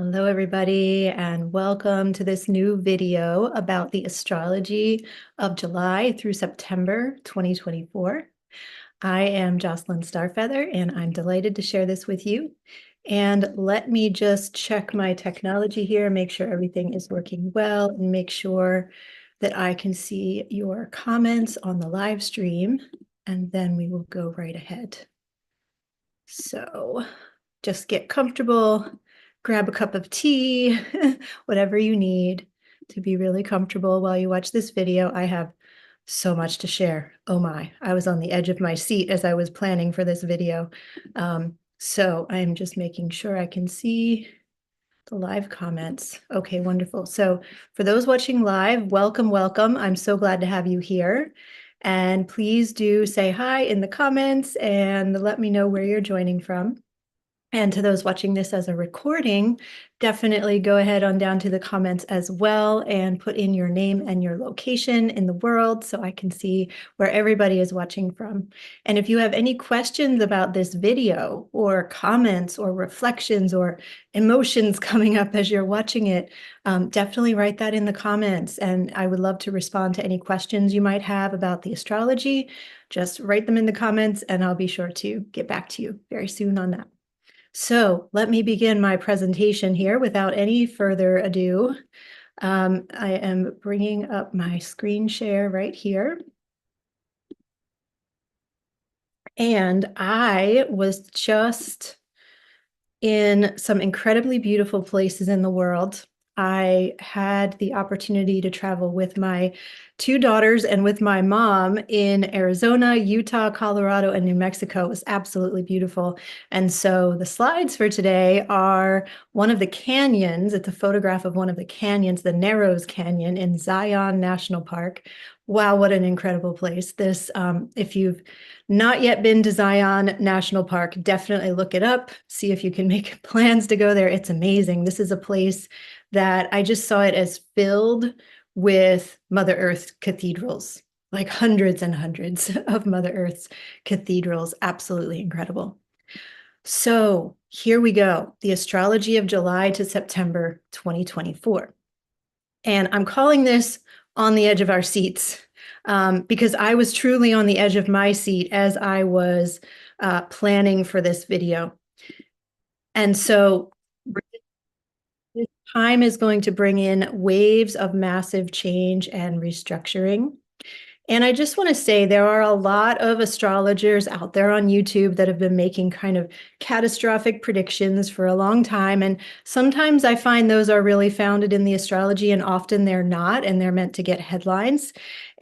Hello, everybody, and welcome to this new video about the astrology of July through September 2024. I am Jocelyn Starfeather, and I'm delighted to share this with you. And let me just check my technology here, make sure everything is working well, and make sure that I can see your comments on the live stream, and then we will go right ahead. So just get comfortable. Grab a cup of tea, whatever you need to be really comfortable while you watch this video. I have so much to share. Oh my, I was on the edge of my seat as I was planning for this video. So I'm just making sure I can see the live comments. Okay, wonderful. So for those watching live, welcome, welcome. I'm so glad to have you here. And please do say hi in the comments and let me know where you're joining from. And to those watching this as a recording, definitely go ahead on down to the comments as well and put in your name and your location in the world so I can see where everybody is watching from. And if you have any questions about this video or comments or reflections or emotions coming up as you're watching it, definitely write that in the comments. And I would love to respond to any questions you might have about the astrology. Just write them in the comments and I'll be sure to get back to you very soon on that. So let me begin my presentation here without any further ado. I am bringing up my screen share right here. And I was just in some incredibly beautiful places in the world. I had the opportunity to travel with my two daughters and with my mom in Arizona, Utah, Colorado, and New Mexico. It was absolutely beautiful. And so the slides for today are one of the canyons. It's a photograph of one of the canyons, the Narrows Canyon in Zion National Park. Wow, what an incredible place. This, if you've not yet been to Zion National Park, definitely look it up, see if you can make plans to go there. It's amazing. This is a place that I just saw it as filled with Mother Earth cathedrals, like hundreds and hundreds of Mother Earth's cathedrals. Absolutely incredible. So here we go, the astrology of July to September 2024. And I'm calling this on the edge of our seats because I was truly on the edge of my seat as I was planning for this video. And so this time is going to bring in waves of massive change and restructuring. And I just want to say there are a lot of astrologers out there on YouTube that have been making kind of catastrophic predictions for a long time. And sometimes I find those are really founded in the astrology and often they're not, and they're meant to get headlines.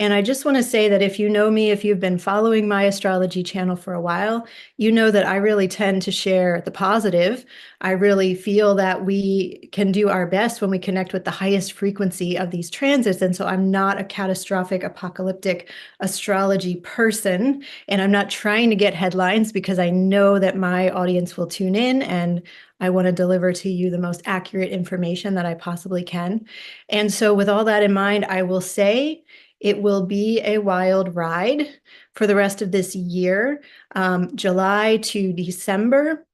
And I just want to say that if you know me, if you've been following my astrology channel for a while, you know that I really tend to share the positive. I really feel that we can do our best when we connect with the highest frequency of these transits. And so I'm not a catastrophic, apocalyptic astrology person, and I'm not trying to get headlines because I know that my audience will tune in and I want to deliver to you the most accurate information that I possibly can. And so with all that in mind, I will say it will be a wild ride for the rest of this year, July to December.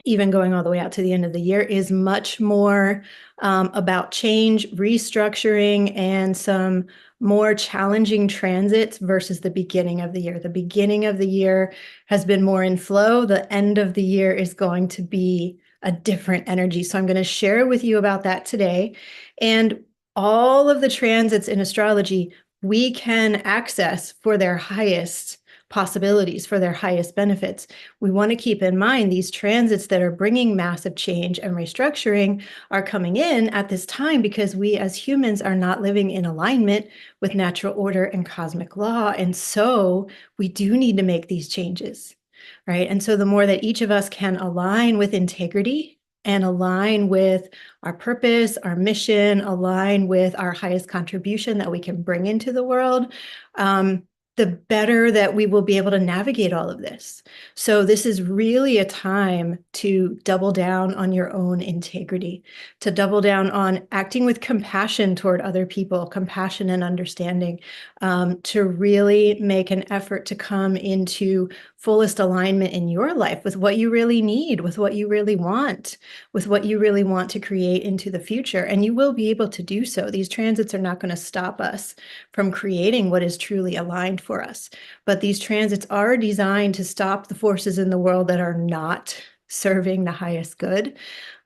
Even going all the way out to the end of the year is much more about change, restructuring, and some more challenging transits versus the beginning of the year. The beginning of the year has been more in flow. The end of the year is going to be a different energy. So I'm going to share with you about that today. And all of the transits in astrology we can access for their highest possibilities, for their highest benefits. We want to keep in mind these transits that are bringing massive change and restructuring are coming in at this time because we as humans are not living in alignment with natural order and cosmic law. And so we do need to make these changes, right? And so the more that each of us can align with integrity and align with our purpose, our mission, align with our highest contribution that we can bring into the world, the better that we will be able to navigate all of this. So this is really a time to double down on your own integrity, to double down on acting with compassion toward other people, compassion and understanding, to really make an effort to come into fullest alignment in your life with what you really need, with what you really want, with what you really want to create into the future. And you will be able to do so. These transits are not going to stop us from creating what is truly aligned for us. But these transits are designed to stop the forces in the world that are not serving the highest good.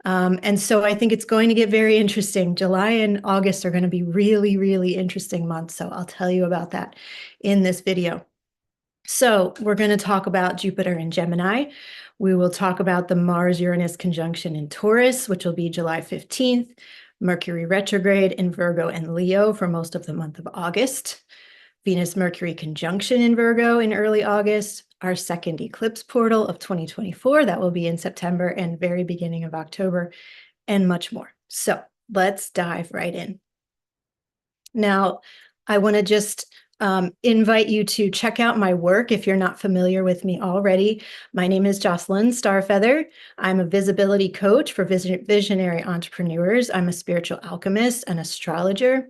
And so I think it's going to get very interesting. July and August are going to be really, really interesting months. So I'll tell you about that in this video. So we're going to talk about Jupiter in Gemini. We will talk about the Mars-Uranus conjunction in Taurus, which will be July 15th, Mercury retrograde in Virgo and Leo for most of the month of August, Venus-Mercury conjunction in Virgo in early August, our second eclipse portal of 2024, that will be in September and very beginning of October, and much more. So let's dive right in. Now, I want to just invite you to check out my work if you're not familiar with me already. My name is Jocelyn Starfeather. I'm a visibility coach for visionary entrepreneurs. I'm a spiritual alchemist, an astrologer.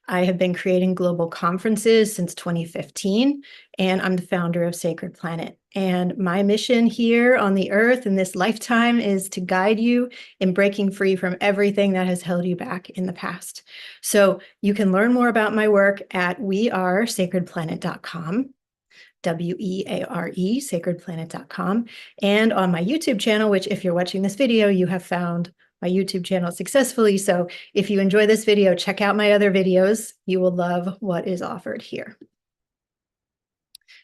I have been creating global conferences since 2015, and I'm the founder of Sacred Planet. And my mission here on the earth in this lifetime is to guide you in breaking free from everything that has held you back in the past. So you can learn more about my work at wearesacredplanet.com. WEARE, sacredplanet.com, and on my YouTube channel, which if you're watching this video, you have found my YouTube channel successfully. So if you enjoy this video, check out my other videos. You will love what is offered here.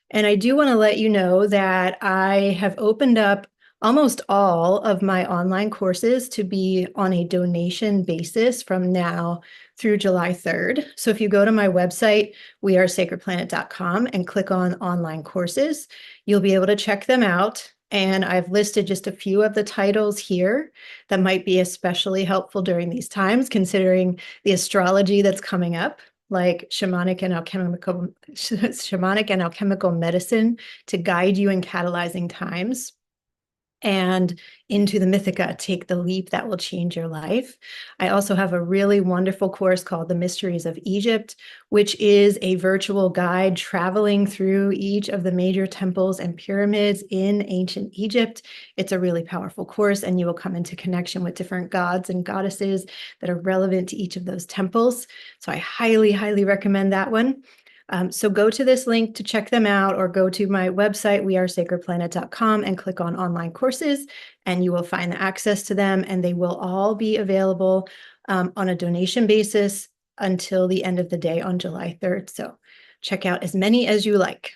And I do want to let you know that I have opened up almost all of my online courses to be on a donation basis from now through July 3rd. So if you go to my website, wearesacredplanet.com, and click on online courses, you'll be able to check them out. And I've listed just a few of the titles here that might be especially helpful during these times, considering the astrology that's coming up, like shamanic and alchemical medicine to guide you in catalyzing times, and into the Mythica, take the leap that will change your life. I also have a really wonderful course called The Mysteries of Egypt, which is a virtual guide traveling through each of the major temples and pyramids in ancient Egypt. It's a really powerful course, and you will come into connection with different gods and goddesses that are relevant to each of those temples. So I highly, highly recommend that one. So go to this link to check them out, or go to my website, wearesacredplanet.com, and click on online courses, and you will find the access to them, and they will all be available on a donation basis until the end of the day on July 3rd. So check out as many as you like.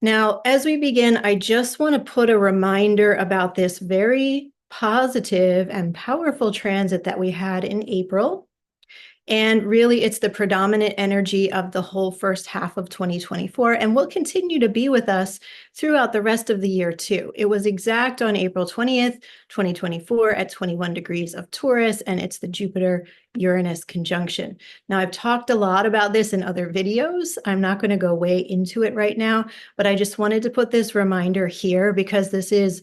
Now, as we begin, I just want to put a reminder about this very positive and powerful transit that we had in April. And really, it's the predominant energy of the whole first half of 2024, and will continue to be with us throughout the rest of the year too. It was exact on April 20th, 2024 at 21 degrees of Taurus, and it's the Jupiter-Uranus conjunction. Now, I've talked a lot about this in other videos. I'm not going to go way into it right now, but I just wanted to put this reminder here because this is,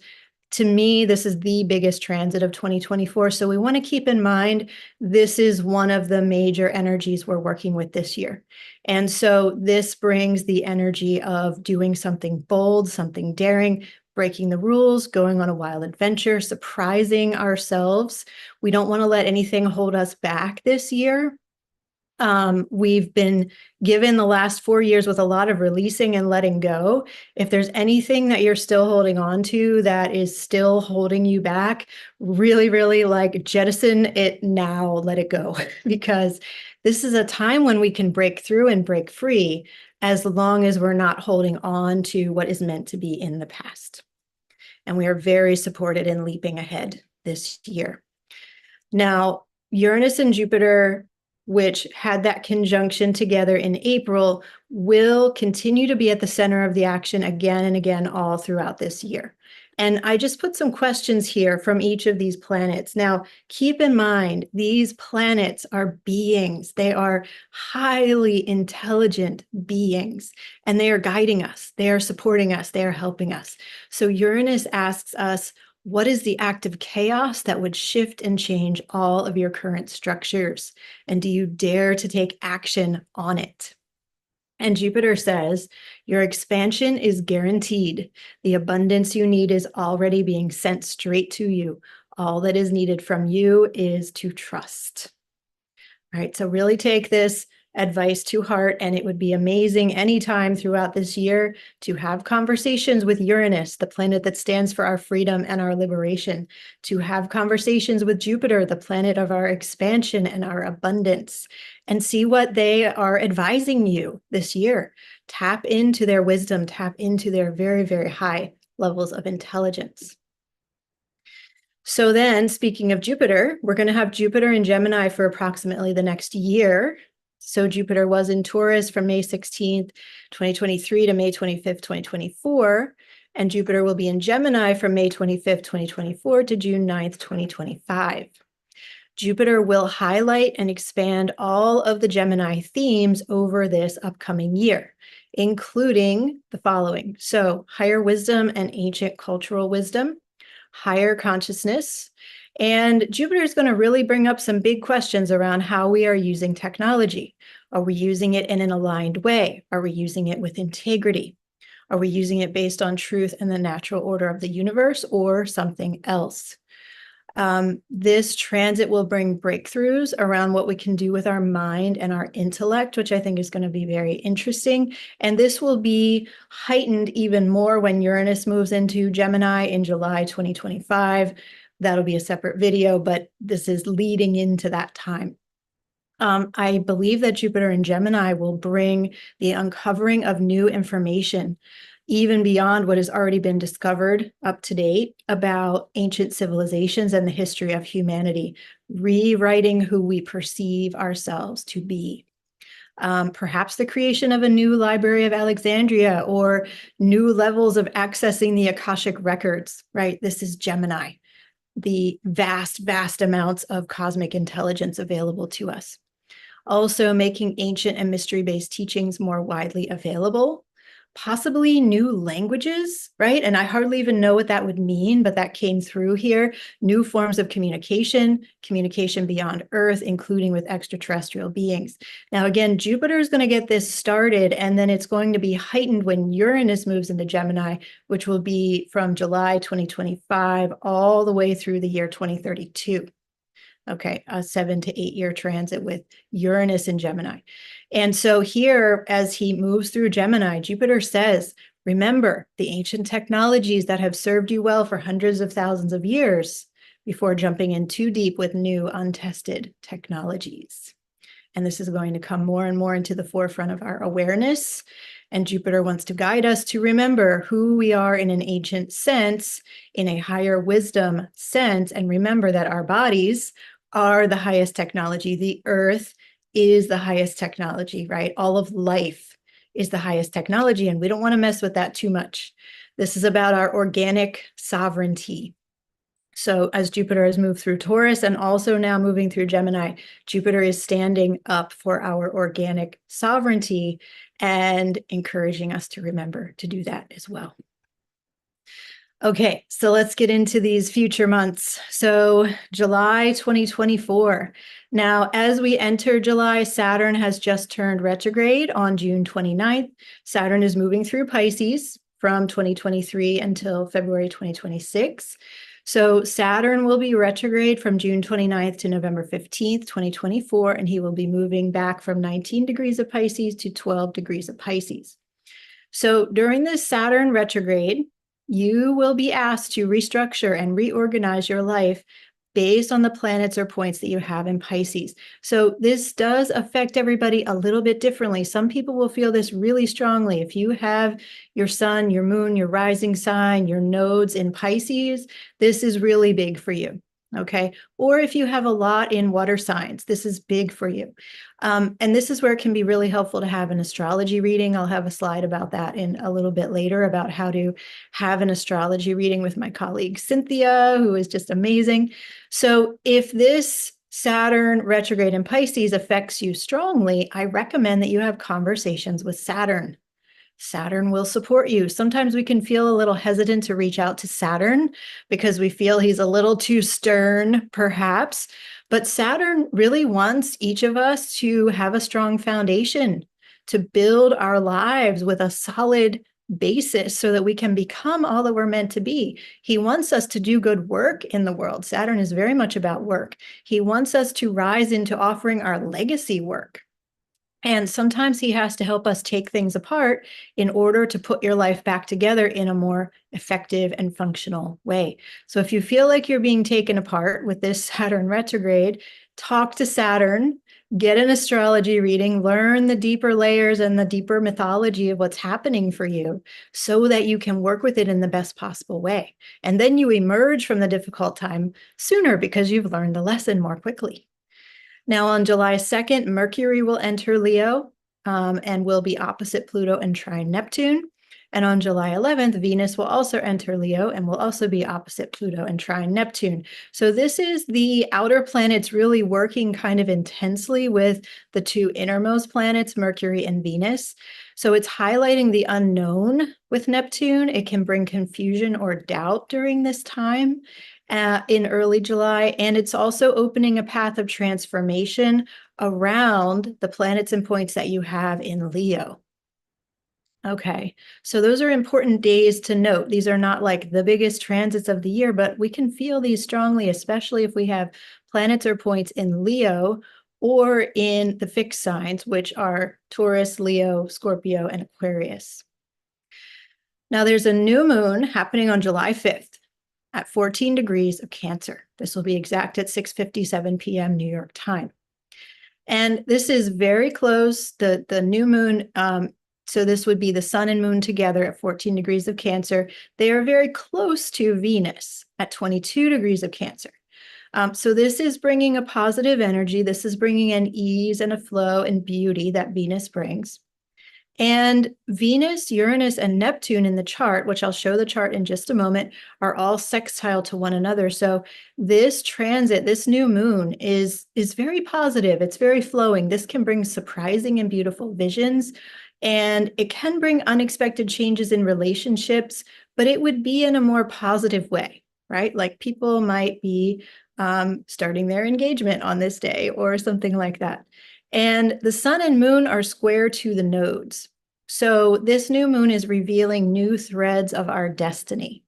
to me, this is the biggest transit of 2024. So we want to keep in mind, this is one of the major energies we're working with this year. And so this brings the energy of doing something bold, something daring, breaking the rules, going on a wild adventure, surprising ourselves. We don't want to let anything hold us back this year. We've been given the last 4 years with a lot of releasing and letting go. If there's anything that you're still holding on to that is still holding you back, really, really like jettison it now, let it go, because this is a time when we can break through and break free as long as we're not holding on to what is meant to be in the past. And we are very supported in leaping ahead this year. Now, Uranus and Jupiter, which had that conjunction together in April, will continue to be at the center of the action again and again all throughout this year. And I just put some questions here from each of these planets. Now, keep in mind, these planets are beings. They are highly intelligent beings, and they are guiding us. They are supporting us. They are helping us. So Uranus asks us, what is the act of chaos that would shift and change all of your current structures? And do you dare to take action on it? And Jupiter says, your expansion is guaranteed. The abundance you need is already being sent straight to you. All that is needed from you is to trust. All right, so really take this advice to heart, and it would be amazing anytime throughout this year to have conversations with Uranus, the planet that stands for our freedom and our liberation, to have conversations with Jupiter, the planet of our expansion and our abundance, and see what they are advising you this year. Tap into their wisdom, tap into their very, very high levels of intelligence. So then, speaking of Jupiter, we're going to have Jupiter in Gemini for approximately the next year. So Jupiter was in Taurus from May 16th, 2023 to May 25th, 2024. And Jupiter will be in Gemini from May 25th, 2024 to June 9th, 2025. Jupiter will highlight and expand all of the Gemini themes over this upcoming year, including the following. So higher wisdom and ancient cultural wisdom, higher consciousness, and Jupiter is going to really bring up some big questions around how we are using technology. Are we using it in an aligned way? Are we using it with integrity? Are we using it based on truth and the natural order of the universe, or something else? This transit will bring breakthroughs around what we can do with our mind and our intellect, which I think is going to be very interesting. And this will be heightened even more when Uranus moves into Gemini in July 2025. That'll be a separate video, but this is leading into that time. I believe that Jupiter in Gemini will bring the uncovering of new information, even beyond what has already been discovered up to date about ancient civilizations and the history of humanity, rewriting who we perceive ourselves to be. Perhaps the creation of a new Library of Alexandria or new levels of accessing the Akashic records, right? This is Gemini, the vast, vast amounts of cosmic intelligence available to us. Also making ancient and mystery-based teachings more widely available. Possibly new languages, right? And I hardly even know what that would mean, but that came through here. New forms of communication, communication beyond Earth, including with extraterrestrial beings. Now, again, Jupiter is going to get this started, and then it's going to be heightened when Uranus moves into Gemini, which will be from July 2025 all the way through the year 2032. Okay, a 7 to 8 year transit with Uranus in Gemini. And so here, as he moves through Gemini, Jupiter says, remember the ancient technologies that have served you well for hundreds of thousands of years before jumping in too deep with new untested technologies. And this is going to come more and more into the forefront of our awareness. And Jupiter wants to guide us to remember who we are in an ancient sense, in a higher wisdom sense, and remember that our bodies are the highest technology. The earth is the highest technology, right? All of life is the highest technology, and we don't want to mess with that too much. This is about our organic sovereignty. So as Jupiter has moved through Taurus and also now moving through Gemini, Jupiter is standing up for our organic sovereignty and encouraging us to remember to do that as well. Okay, so let's get into these future months. So July 2024. Now, as we enter July, Saturn has just turned retrograde on June 29th. Saturn is moving through Pisces from 2023 until February 2026. So Saturn will be retrograde from June 29th to November 15th, 2024, and he will be moving back from 19 degrees of Pisces to 12 degrees of Pisces. So during this Saturn retrograde, you will be asked to restructure and reorganize your life based on the planets or points that you have in Pisces. So this does affect everybody a little bit differently. Some people will feel this really strongly. If you have your sun, your moon, your rising sign, your nodes in Pisces, this is really big for you. Okay. Or if you have a lot in water signs, this is big for you. And this is where it can be really helpful to have an astrology reading. I'll have a slide about that in a little bit later about how to have an astrology reading with my colleague Cynthia, who is just amazing. So if this Saturn retrograde in Pisces affects you strongly, I recommend that you have conversations with Saturn. Saturn will support you. Sometimes we can feel a little hesitant to reach out to Saturn because we feel he's a little too stern, perhaps. But Saturn really wants each of us to have a strong foundation, to build our lives with a solid basis so that we can become all that we're meant to be. He wants us to do good work in the world. Saturn is very much about work. He wants us to rise into offering our legacy work. And sometimes he has to help us take things apart in order to put your life back together in a more effective and functional way. So if you feel like you're being taken apart with this Saturn retrograde, talk to Saturn, get an astrology reading, learn the deeper layers and the deeper mythology of what's happening for you so that you can work with it in the best possible way. And then you emerge from the difficult time sooner because you've learned the lesson more quickly. Now, on July 2nd, Mercury will enter Leo and will be opposite Pluto and trine Neptune. And on July 11th, Venus will also enter Leo and will also be opposite Pluto and trine Neptune. So this is the outer planets really working kind of intensely with the two innermost planets, Mercury and Venus. So it's highlighting the unknown with Neptune. It can bring confusion or doubt during this time. In early July, and it's also opening a path of transformation around the planets and points that you have in Leo. Okay, so those are important days to note. These are not like the biggest transits of the year, but we can feel these strongly, especially if we have planets or points in Leo or in the fixed signs, which are Taurus, Leo, Scorpio, and Aquarius. Now there's a new moon happening on July 5th. At 14 degrees of Cancer. This will be exact at 6:57 p.m. New York time. And this is very close, the new moon, so this would be the sun and moon together at 14 degrees of Cancer. They are very close to Venus at 22 degrees of Cancer. So this is bringing a positive energy. This is bringing an ease and a flow and beauty that Venus brings. And Venus, Uranus, and Neptune in the chart, which I'll show the chart in just a moment, are all sextile to one another. So this transit, this new moon is very positive. It's very flowing. This can bring surprising and beautiful visions, and it can bring unexpected changes in relationships, but it would be in a more positive way, right? Like people might be starting their engagement on this day or something like that. And the sun and moon are square to the nodes. So this new moon is revealing new threads of our destiny.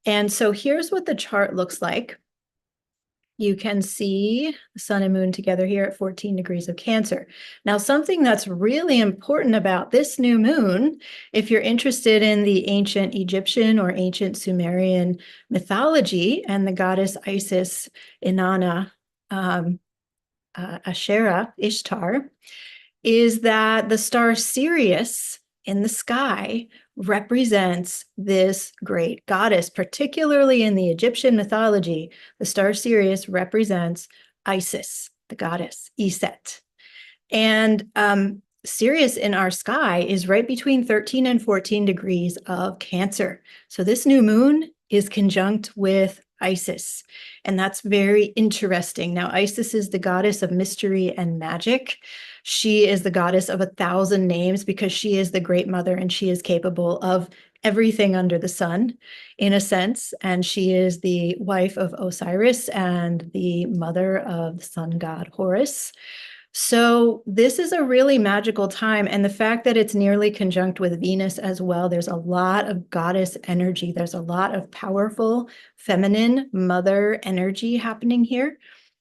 And so here's what the chart looks like. You can see the sun and moon together here at 14 degrees of Cancer. Now, something that's really important about this new moon, if you're interested in the ancient Egyptian or ancient Sumerian mythology and the goddess Isis, Inanna, Asherah, Ishtar, is that the star Sirius in the sky represents this great goddess, particularly in the Egyptian mythology. The star Sirius represents Isis, the goddess, Set. And Sirius in our sky is right between 13 and 14 degrees of Cancer. So this new moon is conjunct with Isis, and that's very interesting. Now, Isis is the goddess of mystery and magic. She is the goddess of 1,000 names because she is the great mother and she is capable of everything under the sun, in a sense. And she is the wife of Osiris and the mother of the sun god Horus. So this is a really magical time. And the fact that it's nearly conjunct with Venus as well, there's a lot of goddess energy. There's a lot of powerful feminine mother energy happening here.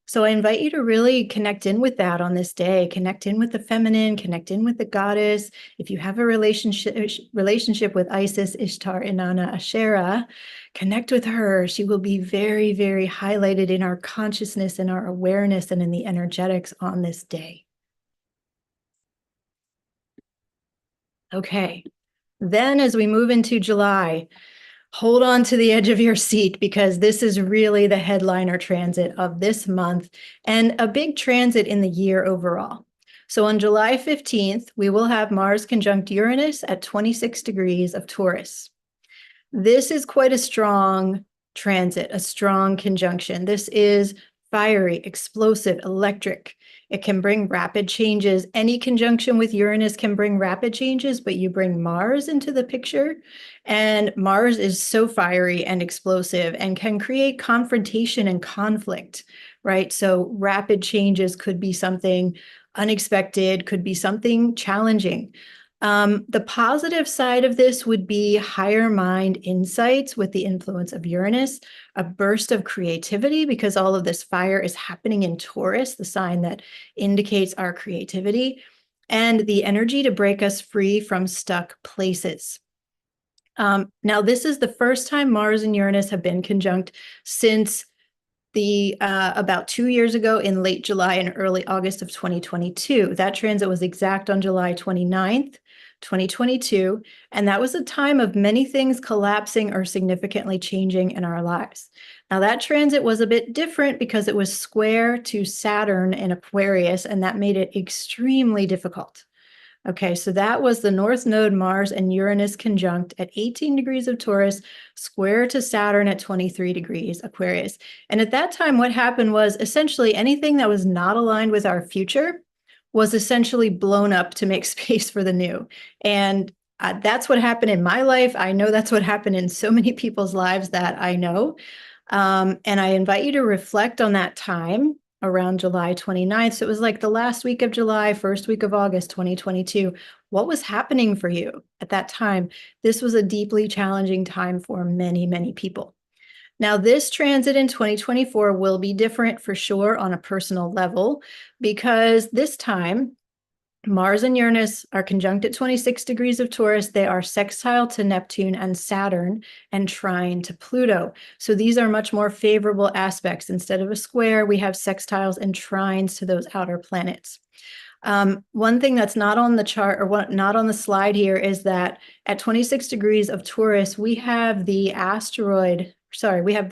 So I invite you to really connect in with that on this day, connect in with the feminine, connect in with the goddess. If you have a relationship with Isis, Ishtar, Inanna, Asherah, connect with her. She will be very, very highlighted in our consciousness and our awareness and in the energetics on this day. Okay, then as we move into July, hold on to the edge of your seat because this is really the headliner transit of this month and a big transit in the year overall. So on July 15th, we will have Mars conjunct Uranus at 26 degrees of Taurus. This is quite a strong transit, a strong conjunction. This is fiery, explosive, electric. It can bring rapid changes. Any conjunction with Uranus can bring rapid changes, but you bring Mars into the picture, and Mars is so fiery and explosive and can create confrontation and conflict, right? So rapid changes could be something unexpected, could be something challenging. The positive side of this would be higher mind insights with the influence of Uranus, a burst of creativity because all of this fire is happening in Taurus, the sign that indicates our creativity, and the energy to break us free from stuck places. Now, this is the first time Mars and Uranus have been conjunct since about 2 years ago in late July and early August of 2022. That transit was exact on July 29th, 2022, and that was a time of many things collapsing or significantly changing in our lives. Now, that transit was a bit different because it was square to Saturn in Aquarius, and that made it extremely difficult. Okay, so that was the North Node Mars and Uranus conjunct at 18 degrees of Taurus, square to Saturn at 23 degrees Aquarius. And at that time, what happened was essentially anything that was not aligned with our future was essentially blown up to make space for the new. And that's what happened in my life. I know that's what happened in so many people's lives that I know. And I invite you to reflect on that time around July 29th. So it was like the last week of July, first week of August, 2022. What was happening for you at that time? This was a deeply challenging time for many, many people. Now, this transit in 2024 will be different for sure on a personal level because this time Mars and Uranus are conjunct at 26 degrees of Taurus. They are sextile to Neptune and Saturn and trine to Pluto. So these are much more favorable aspects. Instead of a square, we have sextiles and trines to those outer planets. One thing that's not on the chart or not on the slide here is that at 26 degrees of Taurus, we have the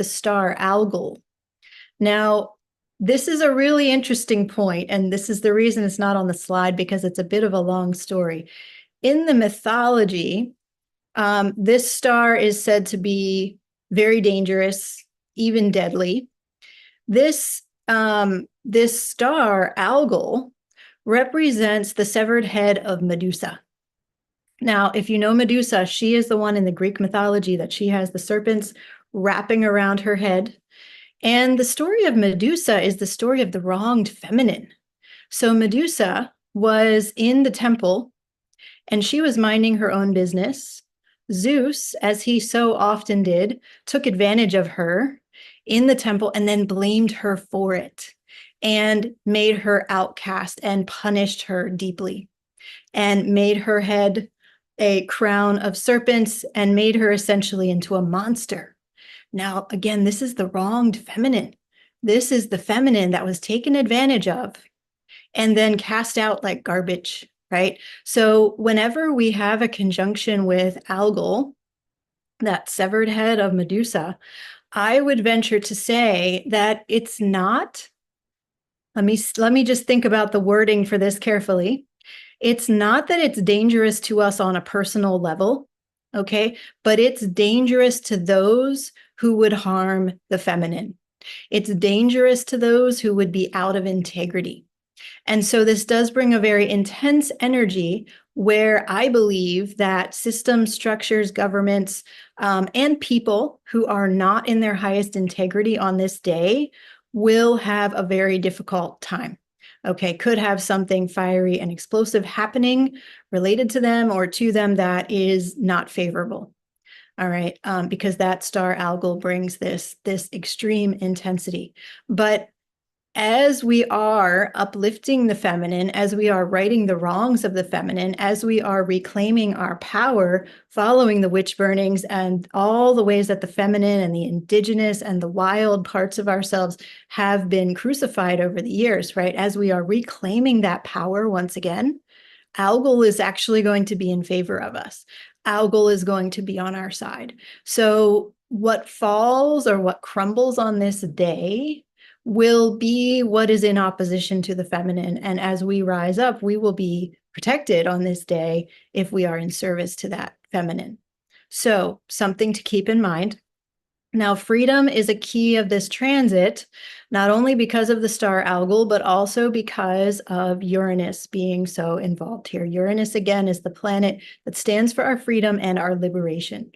star Algol. Now, this is a really interesting point, and this is the reason it's not on the slide because it's a bit of a long story. In the mythology, this star is said to be very dangerous, even deadly. This star, Algol, represents the severed head of Medusa. Now, if you know Medusa, she is the one in the Greek mythology that she has the serpents wrapping around her head. And the story of Medusa is the story of the wronged feminine. So Medusa was in the temple and she was minding her own business. Zeus, as he so often did, took advantage of her in the temple and then blamed her for it and made her outcast and punished her deeply and made her head a crown of serpents and made her essentially into a monster. Now, again, this is the wronged feminine. This is the feminine that was taken advantage of and then cast out like garbage, right? So whenever we have a conjunction with Algol, that severed head of Medusa, I would venture to say that it's not, let me just think about the wording for this carefully. It's not that it's dangerous to us on a personal level, okay? But it's dangerous to those who would harm the feminine. It's dangerous to those who would be out of integrity. And so this does bring a very intense energy where I believe that systems, structures, governments, and people who are not in their highest integrity on this day will have a very difficult time. Okay, could have something fiery and explosive happening related to them or to them that is not favorable. All right, because that star Algol brings this extreme intensity. But as we are uplifting the feminine, as we are righting the wrongs of the feminine, as we are reclaiming our power, following the witch burnings and all the ways that the feminine and the indigenous and the wild parts of ourselves have been crucified over the years, right? As we are reclaiming that power once again, Algol is actually going to be in favor of us. Algol is going to be on our side. So what falls or what crumbles on this day will be what is in opposition to the feminine. And as we rise up, we will be protected on this day if we are in service to that feminine. So something to keep in mind. Now, freedom is a key of this transit, not only because of the star Algol, but also because of Uranus being so involved here. Uranus, again, is the planet that stands for our freedom and our liberation.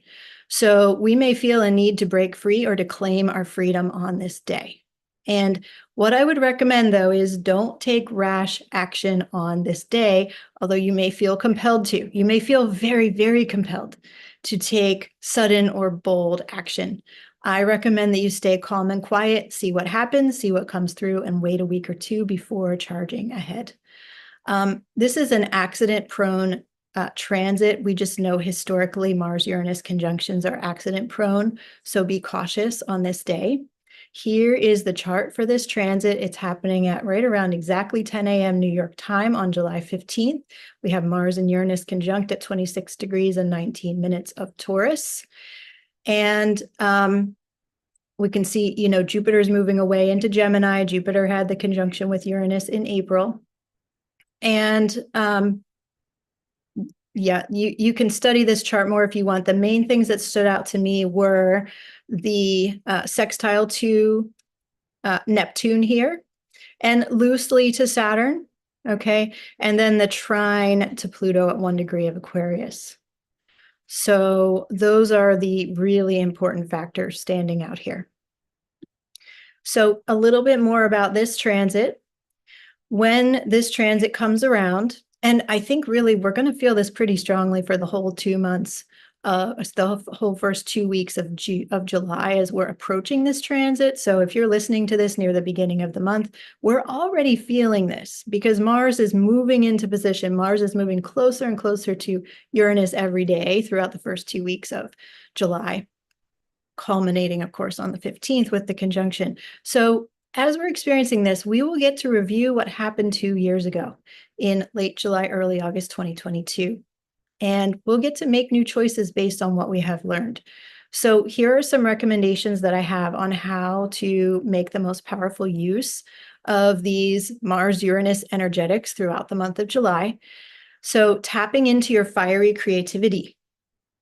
So we may feel a need to break free or to claim our freedom on this day. And what I would recommend, though, is don't take rash action on this day, although you may feel compelled to. You may feel very, very compelled to take sudden or bold action. I recommend that you stay calm and quiet, see what happens, see what comes through, and wait a week or two before charging ahead. This is an accident-prone transit. We just know historically Mars-Uranus conjunctions are accident-prone, so be cautious on this day. Here is the chart for this transit. It's happening at right around exactly 10 a.m. New York time on July 15th. We have Mars and Uranus conjunct at 26 degrees and 19 minutes of Taurus. And we can see, Jupiter's moving away into Gemini. Jupiter had the conjunction with Uranus in April. And yeah, you can study this chart more if you want. The main things that stood out to me were the sextile to Neptune here and loosely to Saturn, okay? And then the trine to Pluto at 1 degree of Aquarius. So those are the really important factors standing out here. So a little bit more about this transit. When this transit comes around, and I think really we're going to feel this pretty strongly for the whole 2 months, the whole first 2 weeks of July as we're approaching this transit. So if you're listening to this near the beginning of the month, we're already feeling this because Mars is moving into position. Mars is moving closer and closer to Uranus every day throughout the first 2 weeks of July, culminating, of course, on the 15th with the conjunction. So as we're experiencing this, we will get to review what happened 2 years ago in late July, early August 2022. And we'll get to make new choices based on what we have learned. So here are some recommendations that I have on how to make the most powerful use of these Mars-Uranus energetics throughout the month of July. So tapping into your fiery creativity.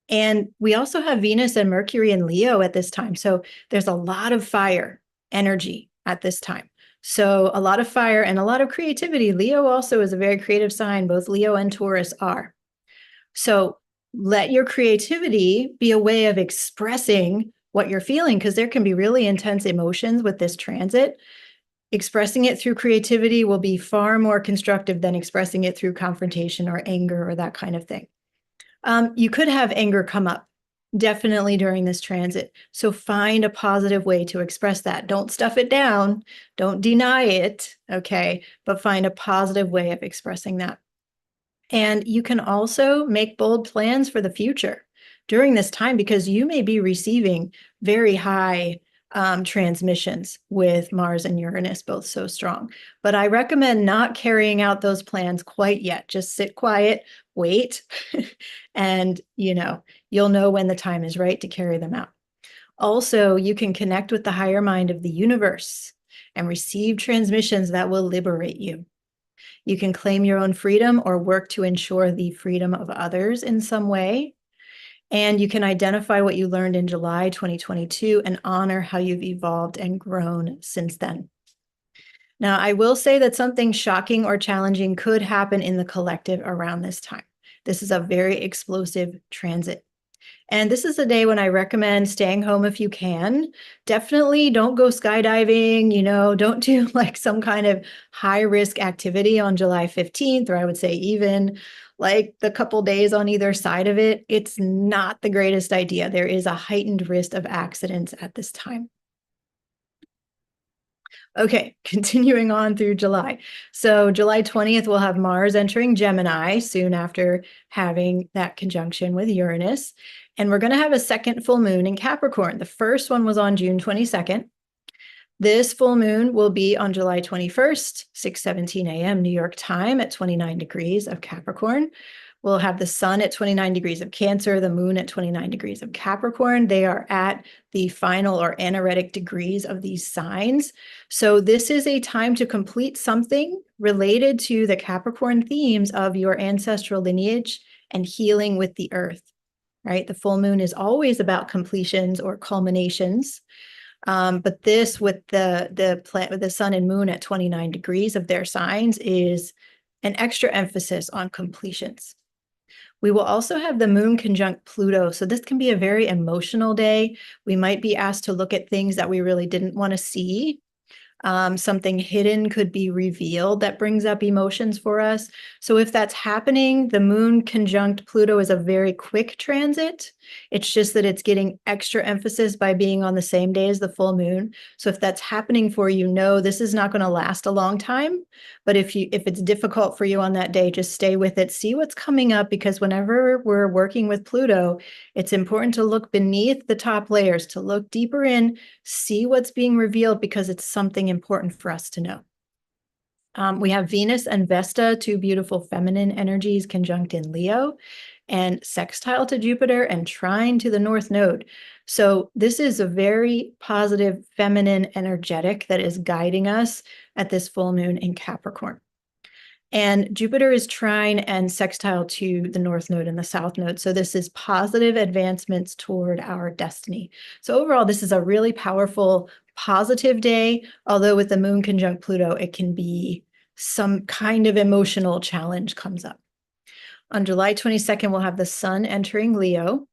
And we also have Venus and Mercury in Leo at this time. So there's a lot of fire energy at this time. So a lot of fire and a lot of creativity. Leo also is a very creative sign. Both Leo and Taurus are. So let your creativity be a way of expressing what you're feeling, because there can be really intense emotions with this transit. Expressing it through creativity will be far more constructive than expressing it through confrontation or anger or that kind of thing. You could have anger come up definitely during this transit. So find a positive way to express that. Don't stuff it down. Don't deny it, okay? But find a positive way of expressing that. And you can also make bold plans for the future during this time because you may be receiving very high transmissions with Mars and Uranus both so strong. But I recommend not carrying out those plans quite yet. Just sit quiet, wait, and you'll know when the time is right to carry them out. Also, you can connect with the higher mind of the universe and receive transmissions that will liberate you. You can claim your own freedom or work to ensure the freedom of others in some way. And you can identify what you learned in July 2022 and honor how you've evolved and grown since then. Now, I will say that something shocking or challenging could happen in the collective around this time. This is a very explosive transit. And this is a day when I recommend staying home if you can. Definitely don't go skydiving, don't do like some kind of high risk activity on July 15th, or I would say even like the couple days on either side of it. It's not the greatest idea. There is a heightened risk of accidents at this time. Okay, continuing on through July. So July 20th, we'll have Mars entering Gemini soon after having that conjunction with Uranus. And we're going to have a second full moon in Capricorn. The first one was on June 22nd. This full moon will be on July 21st, 6:17 a.m. New York time at 29 degrees of Capricorn. We'll have the sun at 29 degrees of Cancer, the moon at 29 degrees of Capricorn. They are at the final or anaretic degrees of these signs. So this is a time to complete something related to the Capricorn themes of your ancestral lineage and healing with the earth, right? The full moon is always about completions or culminations. But this with the sun and moon at 29 degrees of their signs is an extra emphasis on completions. We will also have the moon conjunct Pluto. So this can be a very emotional day. We might be asked to look at things that we really didn't want to see. Something hidden could be revealed that brings up emotions for us. So if that's happening, the moon conjunct Pluto is a very quick transit. It's just that it's getting extra emphasis by being on the same day as the full moon. So if that's happening for you, know this is not going to last a long time. But if it's difficult for you on that day, just stay with it. See what's coming up, because whenever we're working with Pluto, it's important to look beneath the top layers, to look deeper in, see what's being revealed, because it's something important for us to know. We have Venus and Vesta, two beautiful feminine energies conjunct in Leo, and sextile to Jupiter and trine to the North Node. So this is a very positive feminine energetic that is guiding us at this full moon in Capricorn. And Jupiter is trine and sextile to the North Node and the South Node. So this is positive advancements toward our destiny. So overall, this is a really powerful, positive day, although with the moon conjunct Pluto, it can be some kind of emotional challenge comes up. On July 22nd, we'll have the sun entering Leo.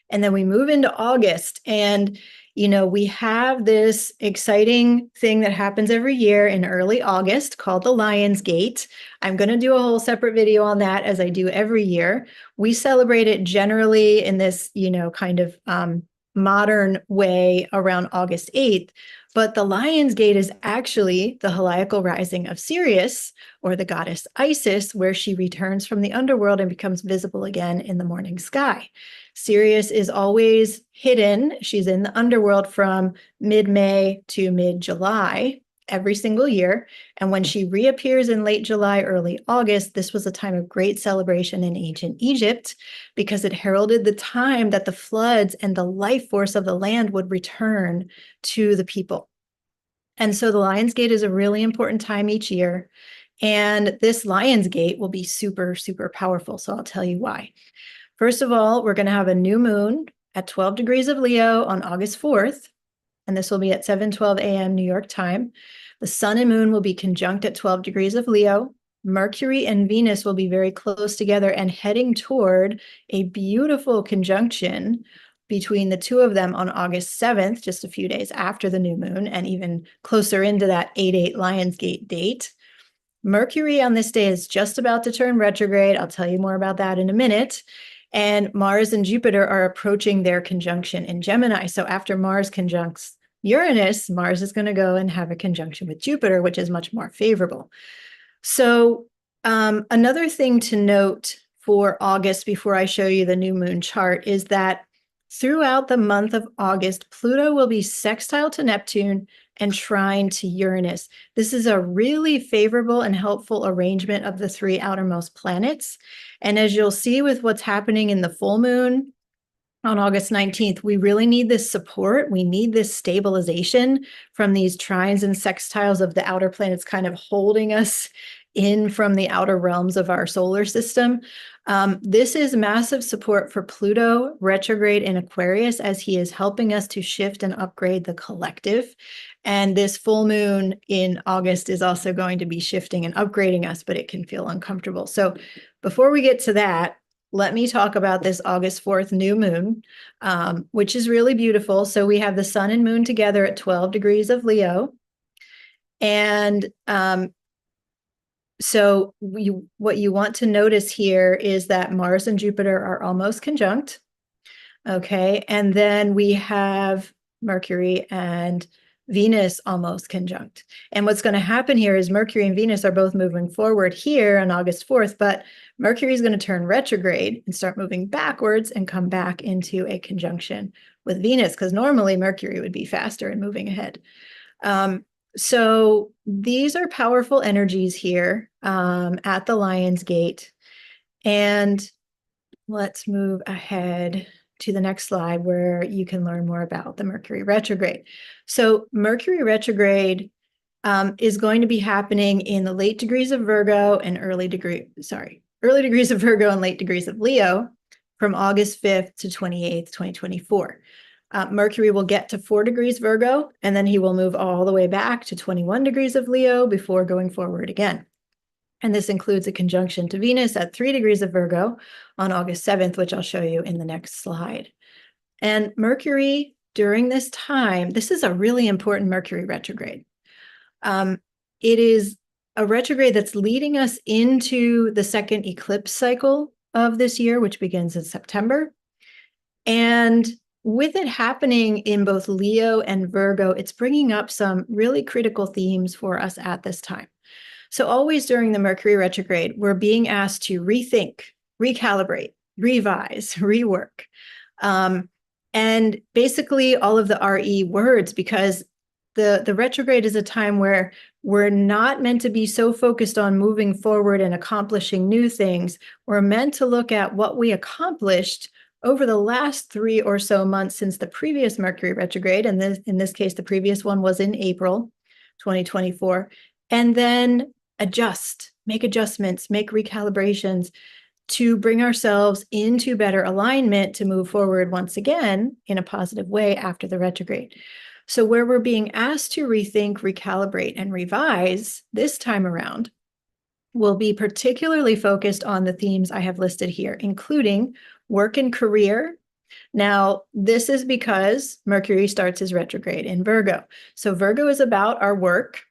And then we move into August, and we have this exciting thing that happens every year in early August called the Lion's Gate. I'm going to do a whole separate video on that, as I do every year. We celebrate it generally in this, kind of modern way around August 8th. But the Lion's Gate is actually the heliacal rising of Sirius, or the goddess Isis, where she returns from the underworld and becomes visible again in the morning sky. Sirius is always hidden. She's in the underworld from mid-May to mid-July every single year. And when she reappears in late July, early August, this was a time of great celebration in ancient Egypt, because it heralded the time that the floods and the life force of the land would return to the people. And so the Lion's Gate is a really important time each year. And this Lion's Gate will be super, super powerful. So I'll tell you why. First of all, we're going to have a new moon at 12 degrees of Leo on August 4th, and this will be at 7:12 a.m. New York time. The sun and moon will be conjunct at 12 degrees of Leo. Mercury and Venus will be very close together and heading toward a beautiful conjunction between the two of them on August 7th, just a few days after the new moon, and even closer into that 8/8 Lionsgate date. Mercury on this day is just about to turn retrograde. I'll tell you more about that in a minute. And Mars and Jupiter are approaching their conjunction in Gemini. So after Mars conjuncts Uranus, Mars is going to go and have a conjunction with Jupiter, which is much more favorable. So another thing to note for August, before I show you the new moon chart, is that throughout the month of August, Pluto will be sextile to Neptune and trine to Uranus. This is a really favorable and helpful arrangement of the three outermost planets. And as you'll see with what's happening in the full moon on August 19th, we really need this support. We need this stabilization from these trines and sextiles of the outer planets kind of holding us in from the outer realms of our solar system. This is massive support for Pluto retrograde in Aquarius, as he is helping us to shift and upgrade the collective. And this full moon in August is also going to be shifting and upgrading us, but it can feel uncomfortable. So before we get to that, let me talk about this August 4th new moon, which is really beautiful. So we have the sun and moon together at 12 degrees of Leo. And so what you want to notice here is that Mars and Jupiter are almost conjunct. Okay. And then we have Mercury and Venus almost conjunct. And what's going to happen here is Mercury and Venus are both moving forward here on August 4th, but Mercury is going to turn retrograde and start moving backwards and come back into a conjunction with Venus, because normally Mercury would be faster and moving ahead. So these are powerful energies here at the Lion's Gate. And let's move ahead to the next slide, where you can learn more about the Mercury retrograde. So Mercury retrograde is going to be happening in the late degrees of Virgo and early degrees of Virgo and late degrees of Leo from August 5th to 28th, 2024. Mercury will get to 4 degrees Virgo, and then he will move all the way back to 21 degrees of Leo before going forward again. And this includes a conjunction to Venus at 3 degrees of Virgo on August 7th, which I'll show you in the next slide. And Mercury during this time, this is a really important Mercury retrograde. It is a retrograde that's leading us into the second eclipse cycle of this year, which begins in September. And with it happening in both Leo and Virgo, it's bringing up some really critical themes for us at this time. So always during the Mercury retrograde, we're being asked to rethink, recalibrate, revise, rework. And basically all of the RE words, because the retrograde is a time where we're not meant to be so focused on moving forward and accomplishing new things. We're meant to look at what we accomplished over the last 3 or so months since the previous Mercury retrograde. And in this case, the previous one was in April 2024. And then adjust, make adjustments, make recalibrations to bring ourselves into better alignment to move forward once again in a positive way after the retrograde. So where we're being asked to rethink, recalibrate, and revise this time around will be particularly focused on the themes I have listed here, including work and career. Now, this is because Mercury starts his retrograde in Virgo. So Virgo is about our work.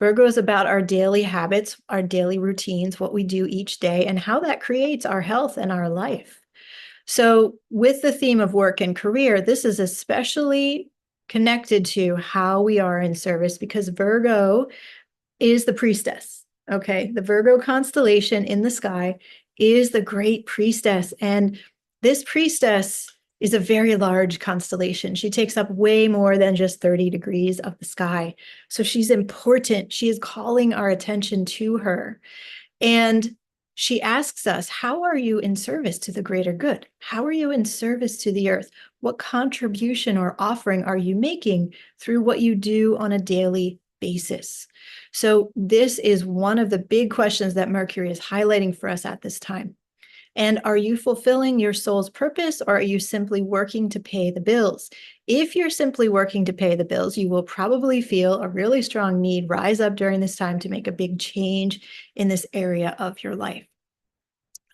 Virgo is about our daily habits, our daily routines, what we do each day, and how that creates our health and our life. So with the theme of work and career, this is especially connected to how we are in service, because Virgo is the priestess. Okay, the Virgo constellation in the sky is the great priestess. And this priestess is a very large constellation. She takes up way more than just 30 degrees of the sky. So she's important. She is calling our attention to her. And she asks us, how are you in service to the greater good? How are you in service to the earth? What contribution or offering are you making through what you do on a daily basis? So this is one of the big questions that Mercury is highlighting for us at this time. And are you fulfilling your soul's purpose, or are you simply working to pay the bills? If you're simply working to pay the bills, you will probably feel a really strong need rise up during this time to make a big change in this area of your life.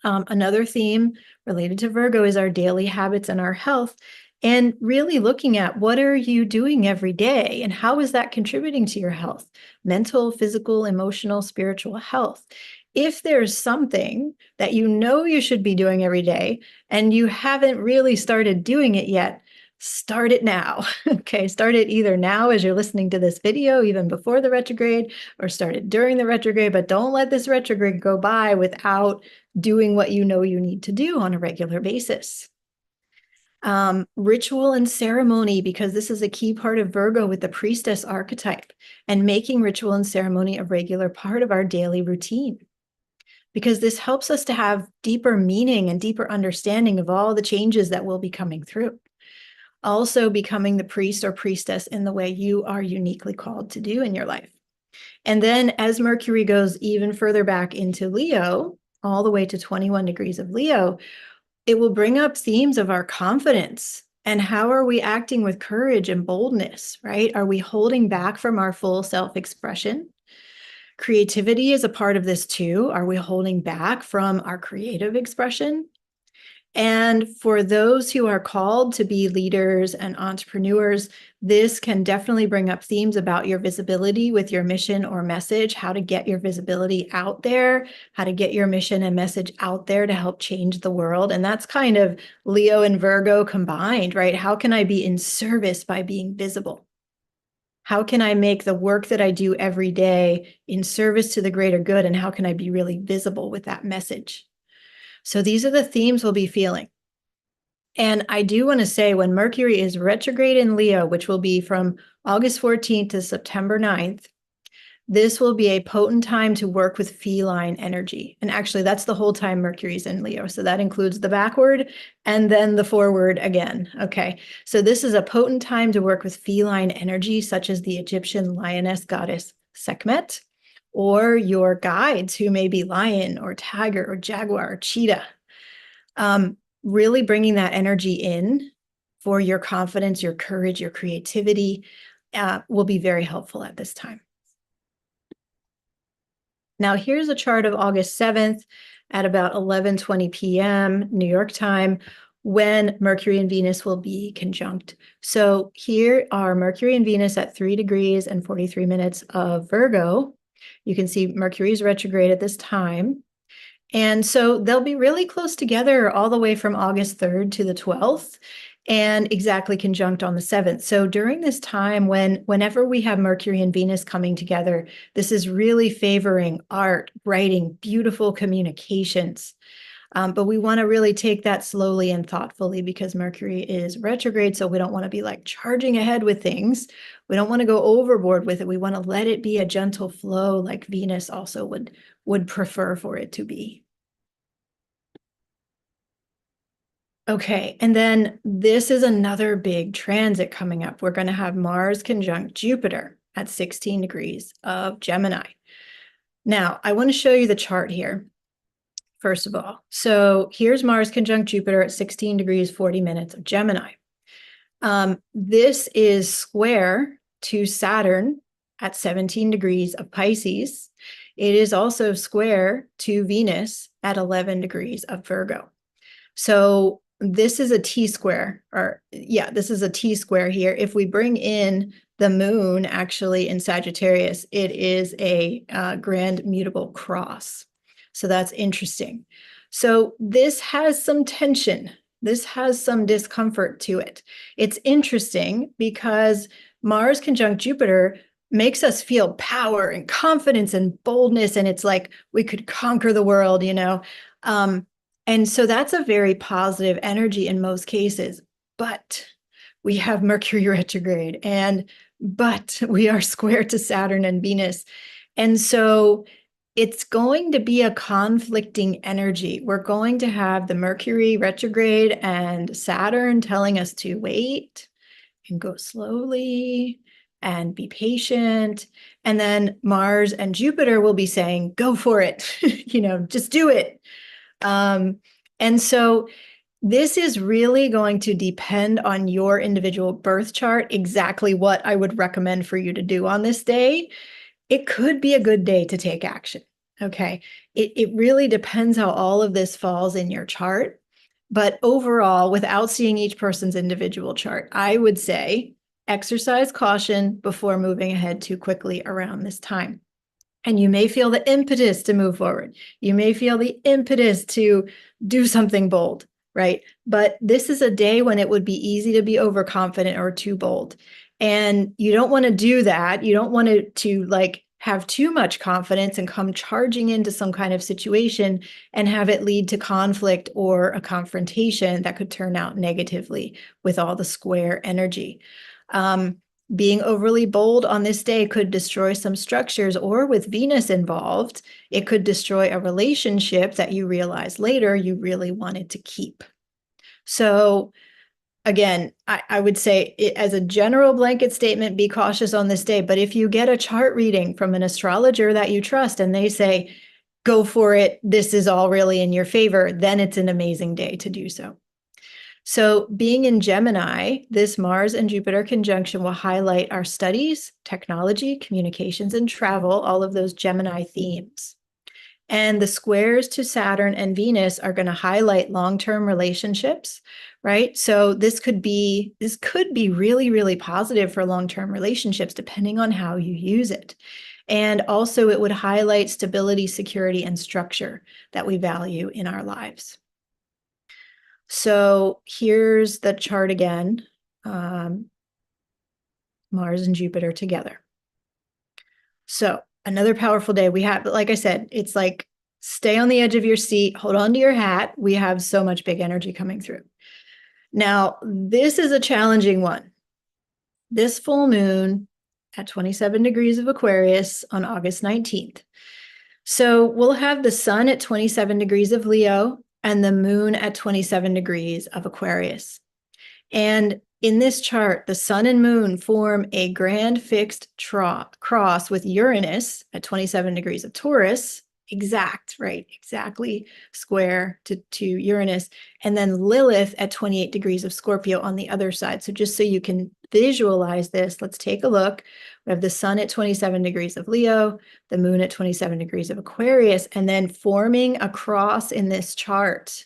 Another theme related to Virgo is our daily habits and our health, and really looking at what are you doing every day and how is that contributing to your health, mental, physical, emotional, spiritual health. If there's something that you know you should be doing every day and you haven't really started doing it yet, start it now. Okay, start it either now as you're listening to this video, even before the retrograde, or start it during the retrograde, but don't let this retrograde go by without doing what you know you need to do on a regular basis. Ritual and ceremony, because this is a key part of Virgo with the priestess archetype, and making ritual and ceremony a regular part of our daily routine, because this helps us to have deeper meaning and deeper understanding of all the changes that will be coming through. Also becoming the priest or priestess in the way you are uniquely called to do in your life. And then as Mercury goes even further back into Leo, all the way to 21 degrees of Leo, it will bring up themes of our confidence and how are we acting with courage and boldness, right? Are we holding back from our full self-expression? Creativity is a part of this too. Are we holding back from our creative expression? And for those who are called to be leaders and entrepreneurs, this can definitely bring up themes about your visibility with your mission or message, how to get your visibility out there, how to get your mission and message out there to help change the world. And that's kind of Leo and Virgo combined, right? How can I be in service by being visible? How can I make the work that I do every day in service to the greater good? And how can I be really visible with that message? So these are the themes we'll be feeling. And I do want to say when Mercury is retrograde in Leo, which will be from August 14th to September 9th, this will be a potent time to work with feline energy. And actually, that's the whole time Mercury's in Leo. So that includes the backward and then the forward again. Okay, so this is a potent time to work with feline energy, such as the Egyptian lioness goddess Sekhmet, or your guides who may be lion or tiger or jaguar or cheetah. Really bringing that energy in for your confidence, your courage, your creativity will be very helpful at this time. Now, here's a chart of August 7th at about 11:20 p.m. New York time. when Mercury and Venus will be conjunct. So here are Mercury and Venus at 3 degrees and 43 minutes of Virgo. You can see Mercury is retrograde at this time. And so they'll be really close together all the way from August 3rd to the 12th and exactly conjunct on the 7th. So during this time, whenever we have Mercury and Venus coming together, this is really favoring art, writing, beautiful communications. But we want to really take that slowly and thoughtfully because Mercury is retrograde. So we don't want to be like charging ahead with things. We don't want to go overboard with it. We want to let it be a gentle flow like Venus also would prefer for it to be. Okay, and then this is another big transit coming up. We're going to have Mars conjunct Jupiter at 16 degrees of Gemini. Now, I want to show you the chart here, first of all. So here's Mars conjunct Jupiter at 16 degrees, 40 minutes of Gemini. This is square to Saturn at 17 degrees of Pisces. It is also square to Venus at 11 degrees of Virgo. So this is a T-square, this is a T-square here. If we bring in the moon actually in Sagittarius, it is a grand mutable cross. So that's interesting. So this has some tension. This has some discomfort to it. It's interesting because Mars conjunct Jupiter makes us feel power and confidence and boldness. And it's like we could conquer the world, you know. And so that's a very positive energy in most cases, but we have Mercury retrograde but we are square to Saturn and Venus. And so it's going to be a conflicting energy. We're going to have the Mercury retrograde and Saturn telling us to wait and go slowly and be patient. And then Mars and Jupiter will be saying, go for it, you know, just do it. And so this is really going to depend on your individual birth chart, exactly what I would recommend for you to do on this day. It could be a good day to take action. Okay. It really depends how all of this falls in your chart. But overall, without seeing each person's individual chart, I would say exercise caution before moving ahead too quickly around this time. And you may feel the impetus to move forward. You may feel the impetus to do something bold, right? But this is a day when it would be easy to be overconfident or too bold. And you don't want to do that. You don't want to like have too much confidence and come charging into some kind of situation and have it lead to conflict or a confrontation that could turn out negatively with all the square energy. Being overly bold on this day could destroy some structures, or with Venus involved, it could destroy a relationship that you realize later you really wanted to keep. So again, I would say as a general blanket statement, be cautious on this day. But if you get a chart reading from an astrologer that you trust and they say, go for it, this is all really in your favor, then it's an amazing day to do so. So being in Gemini, this Mars and Jupiter conjunction will highlight our studies, technology, communications, and travel, all of those Gemini themes. And the squares to Saturn and Venus are going to highlight long-term relationships, right? So this could be really, really positive for long-term relationships, depending on how you use it. And also it would highlight stability, security, and structure that we value in our lives. So here's the chart again, Mars and Jupiter together. So another powerful day we have, like I said, it's like stay on the edge of your seat, hold on to your hat. We have so much big energy coming through. Now, this is a challenging one. This full moon at 27 degrees of Aquarius on August 19th. So we'll have the sun at 27 degrees of Leo and the moon at 27 degrees of Aquarius. And in this chart, the sun and moon form a grand fixed cross with Uranus at 27 degrees of Taurus, exactly square to Uranus, and then Lilith at 28 degrees of Scorpio on the other side. So just so you can visualize this, let's take a look. We have the sun at 27 degrees of Leo, the moon at 27 degrees of Aquarius, and then forming a cross in this chart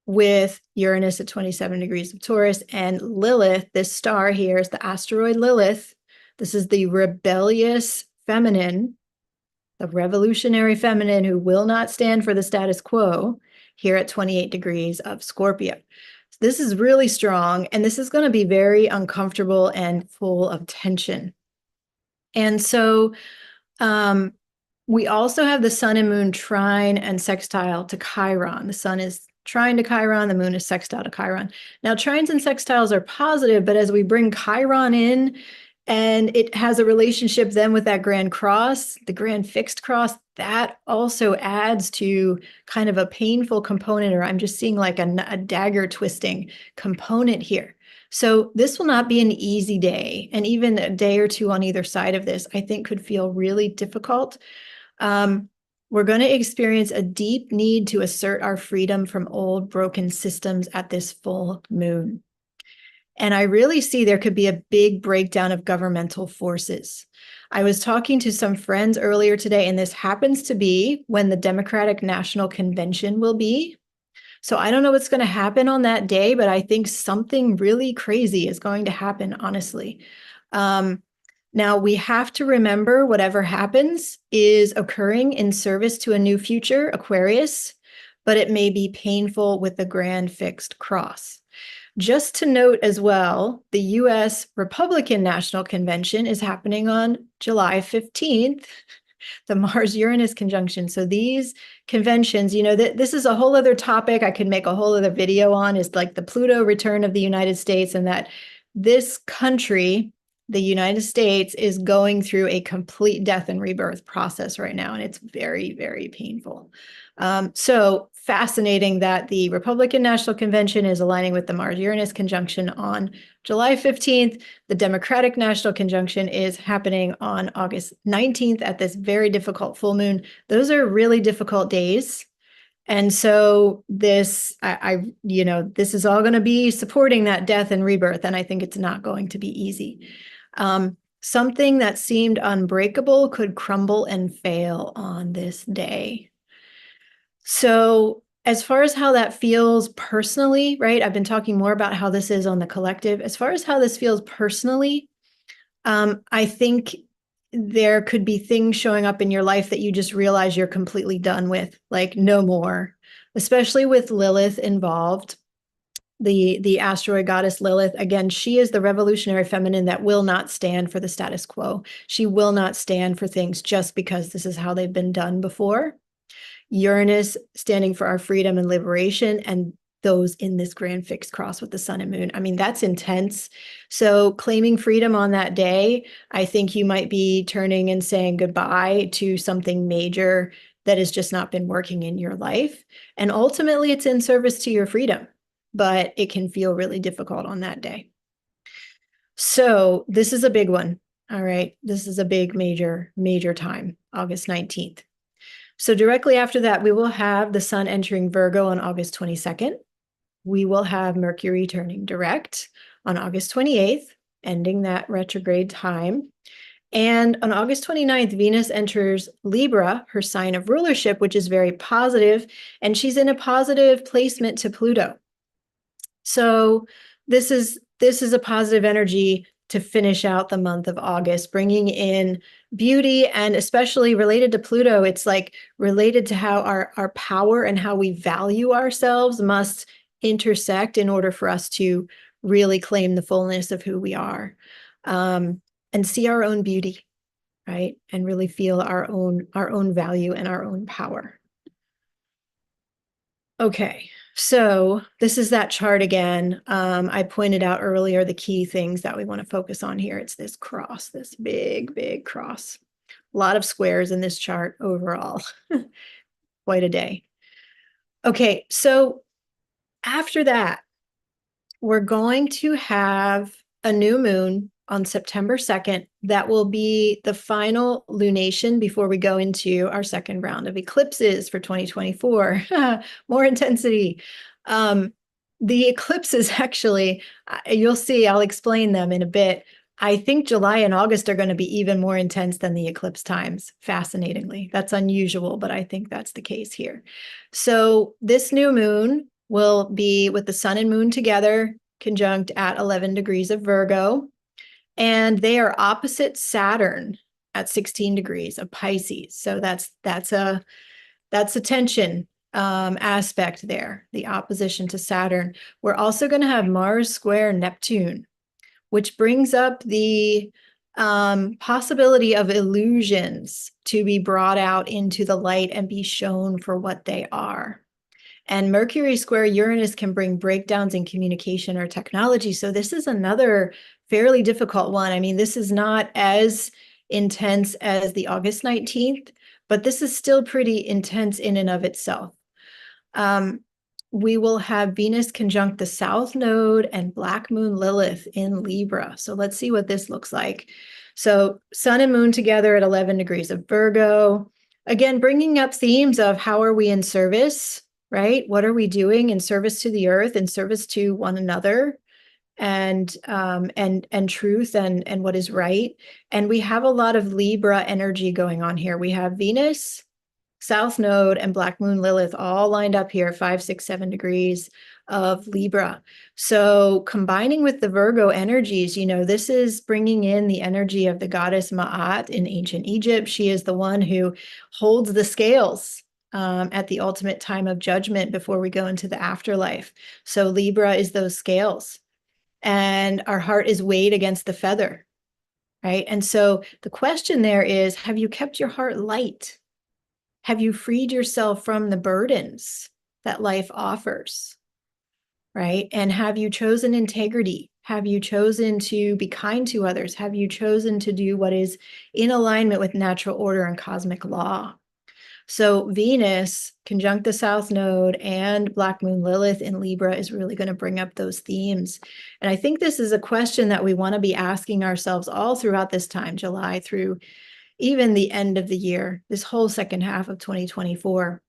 with Uranus at 27 degrees of Taurus, and Lilith, this star here is the asteroid Lilith. This is the rebellious feminine, the revolutionary feminine who will not stand for the status quo, here at 28 degrees of Scorpio. So this is really strong, and this is going to be very uncomfortable and full of tension. And so we also have the sun and moon trine and sextile to Chiron. The sun is trine to Chiron, the moon is sextile to Chiron. Now, trines and sextiles are positive, but as we bring Chiron in, and it has a relationship then with that grand cross, the grand fixed cross, that also adds to kind of a painful component, or I'm just seeing like a dagger twisting component here. So this will not be an easy day. And even a day or two on either side of this, I think could feel really difficult. We're going to experience a deep need to assert our freedom from old broken systems at this full moon. And I really see there could be a big breakdown of governmental forces. I was talking to some friends earlier today, and this happens to be when the Democratic National Convention will be. So I don't know what's going to happen on that day, but I think something really crazy is going to happen, honestly. Now, we have to remember whatever happens is occurring in service to a new future, Aquarius, but it may be painful with the grand fixed cross. Just to note as well, the U.S. Republican National Convention is happening on July 15th, the Mars-Uranus conjunction. So these conventions, you know, this is a whole other topic I could make a whole other video on, is like the Pluto return of the United States, and that this country, the United States, is going through a complete death and rebirth process right now, and it's very, very painful. So fascinating that the Republican National Convention is aligning with the Mars-Uranus conjunction on July 15th. The Democratic National Conjunction is happening on August 19th at this very difficult full moon. Those are really difficult days. And so this, this is all going to be supporting that death and rebirth, and I think it's not going to be easy. Something that seemed unbreakable could crumble and fail on this day. So as far as how that feels personally, right? I've been talking more about how this is on the collective. As far as how this feels personally, I think there could be things showing up in your life that you just realize you're completely done with, like no more, especially with Lilith involved. The asteroid goddess Lilith, again, she is the revolutionary feminine that will not stand for the status quo. She will not stand for things just because this is how they've been done before. Uranus standing for our freedom and liberation, and those in this grand fixed cross with the sun and moon. I mean, that's intense. So claiming freedom on that day, I think you might be turning and saying goodbye to something major that has just not been working in your life. And ultimately, it's in service to your freedom, but it can feel really difficult on that day. So this is a big one. All right. This is a big, major, major time, August 19th. So directly after that, we will have the sun entering Virgo on August 22nd. We will have Mercury turning direct on August 28th, ending that retrograde time. And on August 29th, Venus enters Libra, her sign of rulership, which is very positive, and she's in a positive placement to Pluto. So this is a positive energy to finish out the month of August, bringing in beauty, and especially related to Pluto, it's like related to how our power and how we value ourselves must intersect in order for us to really claim the fullness of who we are, and see our own beauty, right? And really feel our own value and our own power. Okay. So this is that chart again. I pointed out earlier the key things that we want to focus on here. It's this cross, this big, big cross. A lot of squares in this chart overall. Quite a day. Okay, so after that, we're going to have a new moon on September 2nd. That will be the final lunation before we go into our second round of eclipses for 2024. More intensity. The eclipses actually, you'll see, I'll explain them in a bit. I think July and August are going to be even more intense than the eclipse times, fascinatingly. That's unusual, but I think that's the case here. So this new moon will be with the sun and moon together, conjunct at 11 degrees of Virgo. And they are opposite Saturn at 16 degrees of Pisces. So that's a tension aspect there, the opposition to Saturn. We're also going to have Mars square Neptune, which brings up the possibility of illusions to be brought out into the light and be shown for what they are. And Mercury square Uranus can bring breakdowns in communication or technology. So this is another fairly difficult one. I mean, this is not as intense as the August 19th, but this is still pretty intense in and of itself. We will have Venus conjunct the South Node and Black Moon Lilith in Libra. So let's see what this looks like. So Sun and Moon together at 11 degrees of Virgo. Again, bringing up themes of how are we in service, right? What are we doing in service to the earth, in service to one another, and truth and what is right. And we have a lot of Libra energy going on here. We have Venus, South Node, and Black Moon Lilith all lined up here, 5, 6, 7 degrees of Libra. So combining with the Virgo energies, you know, this is bringing in the energy of the goddess Ma'at in ancient Egypt. She is the one who holds the scales at the ultimate time of judgment before we go into the afterlife. So Libra is those scales, and our heart is weighed against the feather, right? And so the question there is, have you kept your heart light? Have you freed yourself from the burdens that life offers, right? And have you chosen integrity? Have you chosen to be kind to others? Have you chosen to do what is in alignment with natural order and cosmic law? So Venus conjunct the South Node and Black Moon Lilith in Libra is really going to bring up those themes. And I think this is a question that we want to be asking ourselves all throughout this time, July through even the end of the year, this whole second half of 2024.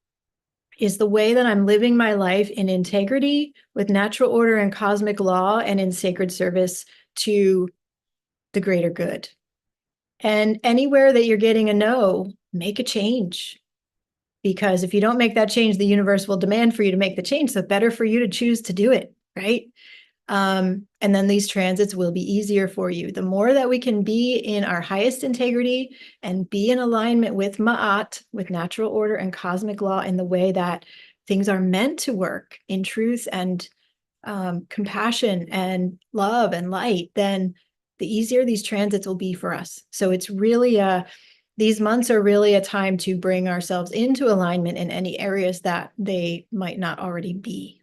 Is the way that I'm living my life in integrity with natural order and cosmic law and in sacred service to the greater good? And anywhere that you're getting a no, make a change. Because if you don't make that change, the universe will demand for you to make the change. So better for you to choose to do it, right? And then these transits will be easier for you. The more that we can be in our highest integrity and be in alignment with Ma'at, with natural order and cosmic law in the way that things are meant to work in truth and compassion and love and light, then the easier these transits will be for us. So it's really these months are really a time to bring ourselves into alignment in any areas that they might not already be.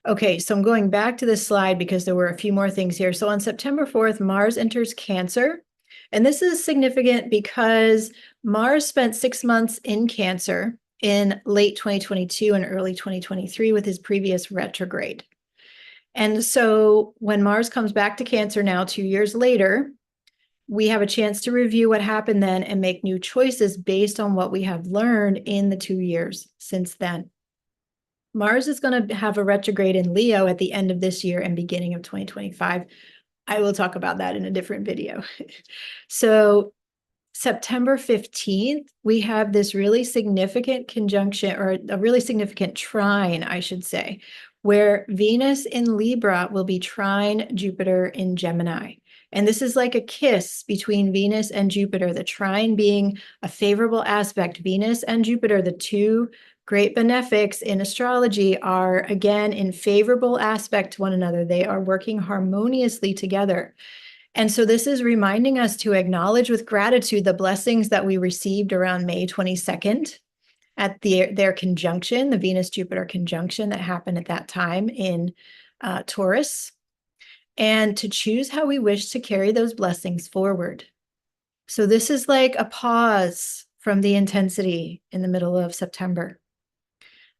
Okay, so I'm going back to this slide because there were a few more things here. So on September 4th, Mars enters Cancer. And this is significant because Mars spent 6 months in Cancer in late 2022 and early 2023 with his previous retrograde. And so when Mars comes back to Cancer now, 2 years later, we have a chance to review what happened then and make new choices based on what we have learned in the 2 years since then. Mars is going to have a retrograde in Leo at the end of this year and beginning of 2025. I will talk about that in a different video. So September 15th, we have this really significant conjunction, or a really significant trine, I should say, where Venus in Libra will be trine Jupiter in Gemini. And this is like a kiss between Venus and Jupiter, the trine being a favorable aspect. Venus and Jupiter, the two great benefics in astrology, are again in favorable aspect to one another. They are working harmoniously together. And so this is reminding us to acknowledge with gratitude the blessings that we received around May 22nd at their conjunction, the Venus-Jupiter conjunction that happened at that time in Taurus, and to choose how we wish to carry those blessings forward. So this is like a pause from the intensity in the middle of September.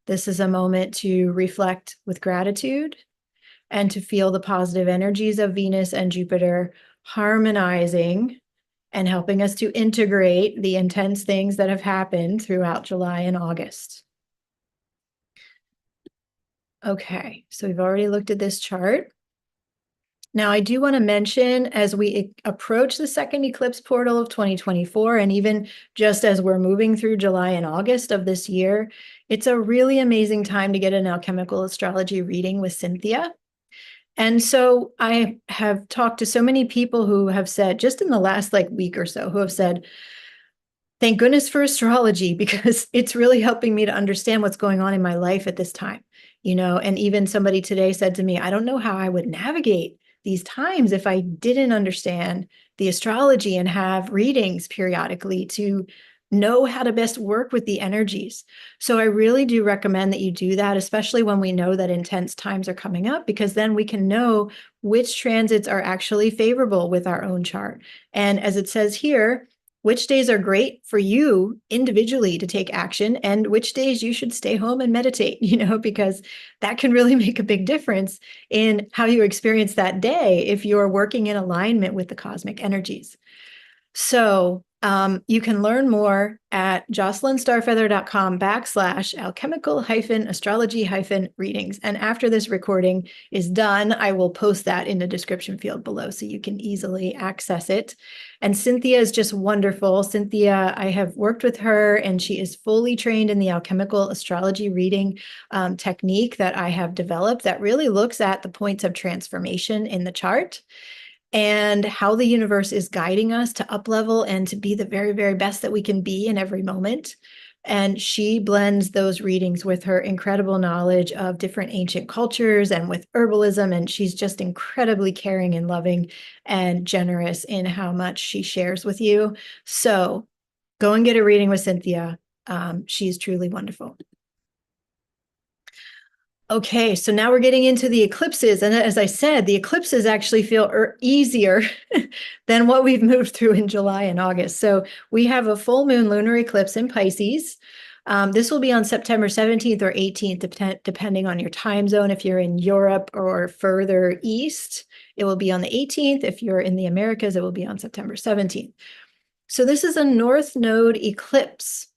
This is a moment to reflect with gratitude and to feel the positive energies of Venus and Jupiter harmonizing and helping us to integrate the intense things that have happened throughout July and August. Okay, so we've already looked at this chart. Now, I do want to mention, as we approach the second eclipse portal of 2024, and even just as we're moving through July and August of this year, it's a really amazing time to get an alchemical astrology reading with Cynthia. And so I have talked to so many people who have said, just in the last week or so, who have said, thank goodness for astrology, because it's really helping me to understand what's going on in my life at this time. And even somebody today said to me, I don't know how I would navigate these times if I didn't understand the astrology and have readings periodically to know how to best work with the energies. So I really do recommend that you do that, especially when we know that intense times are coming up, because then we can know which transits are actually favorable with our own chart. And as it says here, which days are great for you individually to take action and which days you should stay home and meditate, because that can really make a big difference in how you experience that day if you're working in alignment with the cosmic energies. So you can learn more at jocelynstarfeather.com/alchemical-astrology-readings. And after this recording is done, I will post that in the description field below so you can easily access it. And Cynthia is just wonderful. Cynthia, I have worked with her, and she is fully trained in the alchemical astrology reading technique that I have developed that really looks at the points of transformation in the chart and how the universe is guiding us to up-level and to be the very, very best that we can be in every moment. And she blends those readings with her incredible knowledge of different ancient cultures and with herbalism. And she's just incredibly caring and loving and generous in how much she shares with you. So go and get a reading with Cynthia. She's truly wonderful. Okay, so now we're getting into the eclipses. And as I said, the eclipses actually feel easier than what we've moved through in July and August. So we have a full moon lunar eclipse in Pisces. This will be on September 17th or 18th, depending on your time zone. If you're in Europe or further east, it will be on the 18th. If you're in the Americas, it will be on September 17th. So this is a North Node eclipse.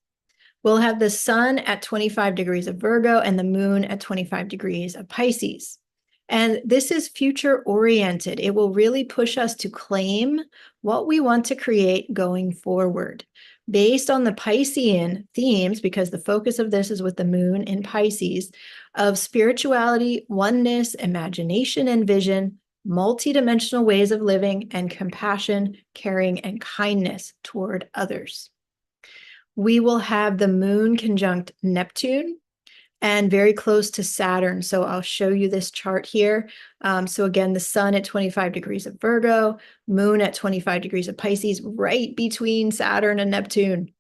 We'll have the sun at 25 degrees of Virgo and the moon at 25 degrees of Pisces. And this is future oriented. It will really push us to claim what we want to create going forward based on the Piscean themes, because the focus of this is with the moon in Pisces, of spirituality, oneness, imagination and vision, multidimensional ways of living, and compassion, caring, and kindness toward others. We will have the moon conjunct Neptune and very close to Saturn. So I'll show you this chart here. So again, the sun at 25 degrees of Virgo, moon at 25 degrees of Pisces, right between Saturn and Neptune,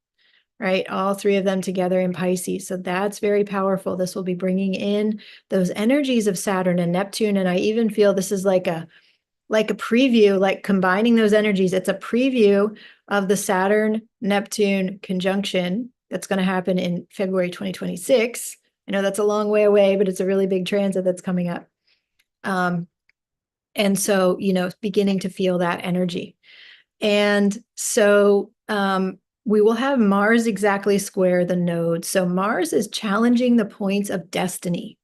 right? All three of them together in Pisces. So that's very powerful. This will be bringing in those energies of Saturn and Neptune. And I even feel this is like a preview, like combining those energies. It's a preview of the Saturn-Neptune conjunction that's going to happen in February 2026. I know that's a long way away, but it's a really big transit that's coming up. And so, beginning to feel that energy. And so we will have Mars exactly square the node. So Mars is challenging the points of destiny.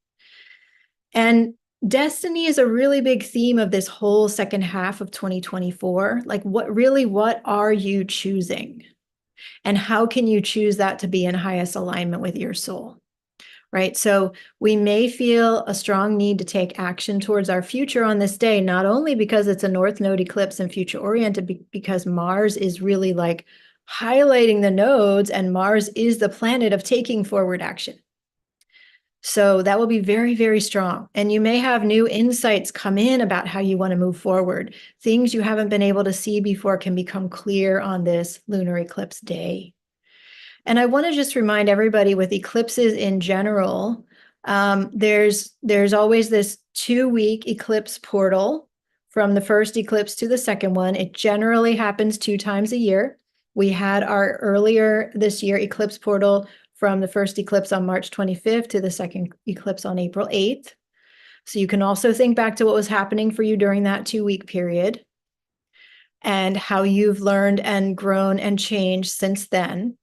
And destiny is a really big theme of this whole second half of 2024. Like, what are you choosing? And how can you choose that to be in highest alignment with your soul? Right? So we may feel a strong need to take action towards our future on this day, not only because it's a North Node eclipse and future oriented, because Mars is really like highlighting the nodes, and Mars is the planet of taking forward action. So that will be very, very strong. And you may have new insights come in about how you want to move forward. Things you haven't been able to see before can become clear on this lunar eclipse day. And I want to just remind everybody, with eclipses in general, there's always this 2-week eclipse portal from the first eclipse to the second one. It generally happens 2 times a year. We had our earlier this year eclipse portal from the first eclipse on March 25th to the second eclipse on April 8th. So you can also think back to what was happening for you during that 2-week period and how you've learned and grown and changed since then.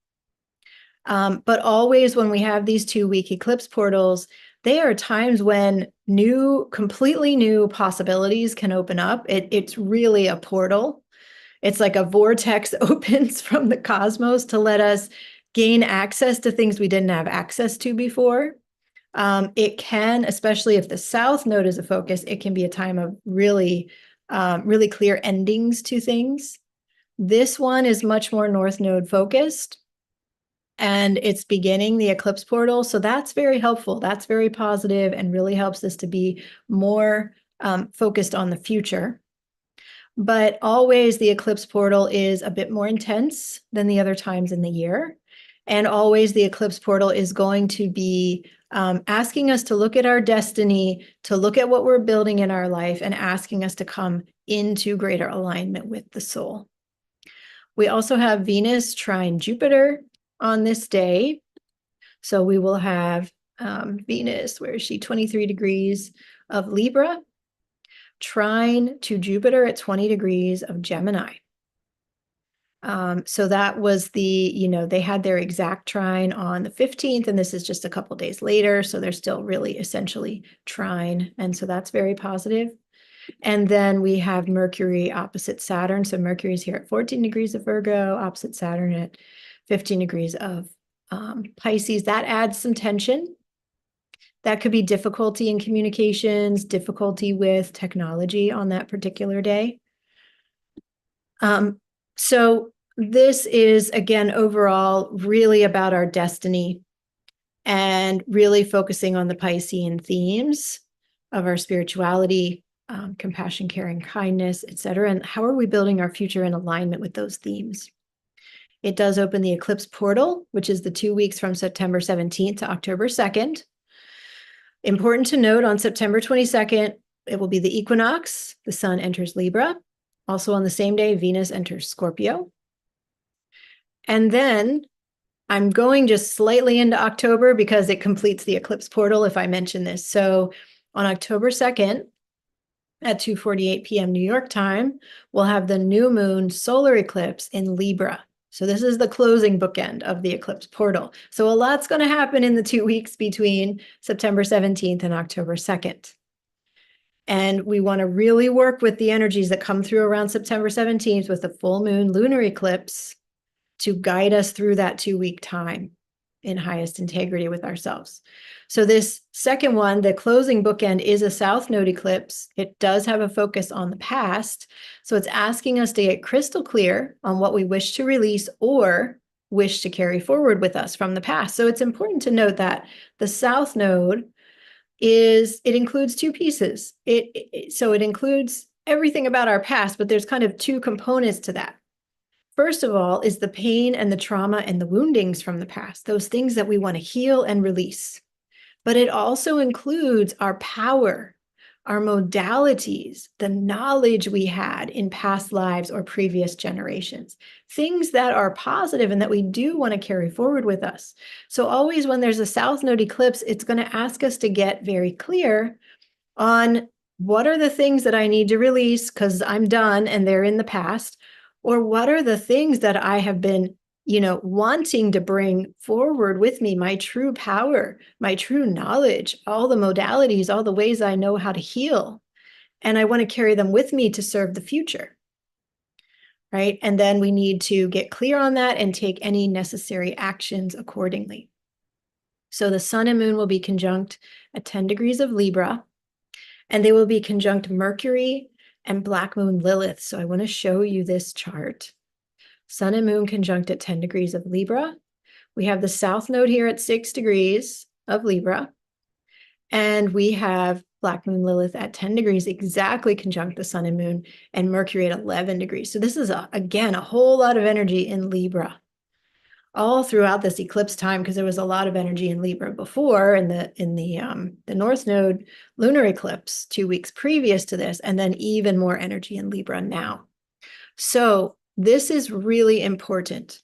But always when we have these 2-week eclipse portals, They are times when completely new possibilities can open up. It's really a portal. It's like a vortex opens from the cosmos to let us gain access to things we didn't have access to before. It can, especially if the South Node is a focus, it can be a time of really clear endings to things. This one is much more North Node focused, and it's beginning the eclipse portal. So that's very helpful. That's very positive and really helps us to be more focused on the future. But always the eclipse portal is a bit more intense than the other times in the year. And always the eclipse portal is going to be asking us to look at our destiny, to look at what we're building in our life, and asking us to come into greater alignment with the soul. We also have Venus trine Jupiter on this day. So we will have Venus, where is she? 23 degrees of Libra, trine to Jupiter at 20 degrees of Gemini. So that was they had their exact trine on the 15th, and this is just a couple days later. So they're still really essentially trine. And so that's very positive. And then we have Mercury opposite Saturn. So Mercury's here at 14 degrees of Virgo, opposite Saturn at 15 degrees of Pisces. That adds some tension. That could be difficulty in communications, difficulty with technology on that particular day. So this is, again, overall really about our destiny and really focusing on the Piscean themes of our spirituality, compassion, caring, kindness, etc. And how are we building our future in alignment with those themes? It does open the eclipse portal, which is the 2 weeks from September 17th to October 2nd. Important to note, on September 22nd, it will be the equinox. The sun enters Libra. Also on the same day, Venus enters Scorpio. And then I'm going just slightly into October because it completes the eclipse portal if I mention this. So on October 2nd at 2:48 p.m. New York time, we'll have the new moon solar eclipse in Libra. So this is the closing bookend of the eclipse portal. So a lot's going to happen in the 2 weeks between September 17th and October 2nd. And we want to really work with the energies that come through around September 17th with the full moon lunar eclipse to guide us through that 2-week time in highest integrity with ourselves. So this second one, the closing bookend, is a South Node eclipse. It does have a focus on the past. So it's asking us to get crystal clear on what we wish to release or wish to carry forward with us from the past. So it's important to note that the South Node includes two pieces. So it includes everything about our past, but there's kind of two components to that. First of all is the pain and the trauma and the woundings from the past, those things that we want to heal and release. But it also includes our power, our modalities, the knowledge we had in past lives or previous generations, things that are positive and that we do want to carry forward with us. So always when there's a South Node eclipse, it's going to ask us to get very clear on what are the things that I need to release because I'm done and they're in the past, or what are the things that I have been wanting to bring forward with me, my true power, my true knowledge, all the modalities, all the ways I know how to heal. And I want to carry them with me to serve the future, right? And then we need to get clear on that and take any necessary actions accordingly. So the sun and moon will be conjunct at 10 degrees of Libra, and they will be conjunct Mercury and black moon Lilith. So I want to show you this chart. Sun and moon conjunct at 10 degrees of Libra. We have the South Node here at 6 degrees of Libra. And we have black moon Lilith at 10 degrees, exactly conjunct the sun and moon, and Mercury at 11 degrees. So this is, again, a whole lot of energy in Libra all throughout this eclipse time, because there was a lot of energy in Libra before in the North Node lunar eclipse 2 weeks previous to this, and then even more energy in Libra now. So this is really important.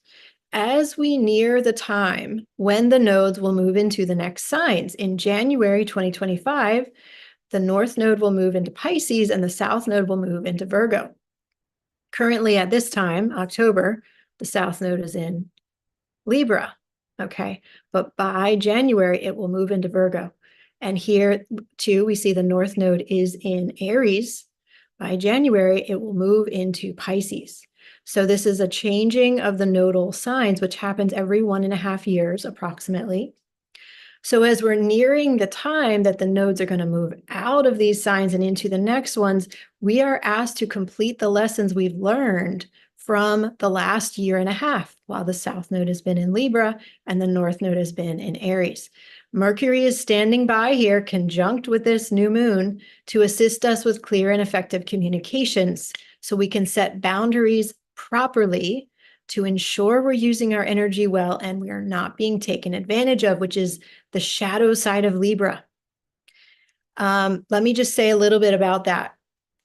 As we near the time when the nodes will move into the next signs, in January 2025, the North Node will move into Pisces and the South Node will move into Virgo. Currently at this time, October, the South Node is in Libra, okay? But by January, it will move into Virgo. And here too, we see the North Node is in Aries. By January, it will move into Pisces. So this is a changing of the nodal signs, which happens every 1.5 years approximately. So as we're nearing the time that the nodes are going to move out of these signs and into the next ones, we are asked to complete the lessons we've learned from the last 1.5 years, while the South Node has been in Libra and the North Node has been in Aries. Mercury is standing by here, conjunct with this new moon, to assist us with clear and effective communications so we can set boundaries properly to ensure we're using our energy well and we are not being taken advantage of, which is the shadow side of Libra. Let me just say a little bit about that.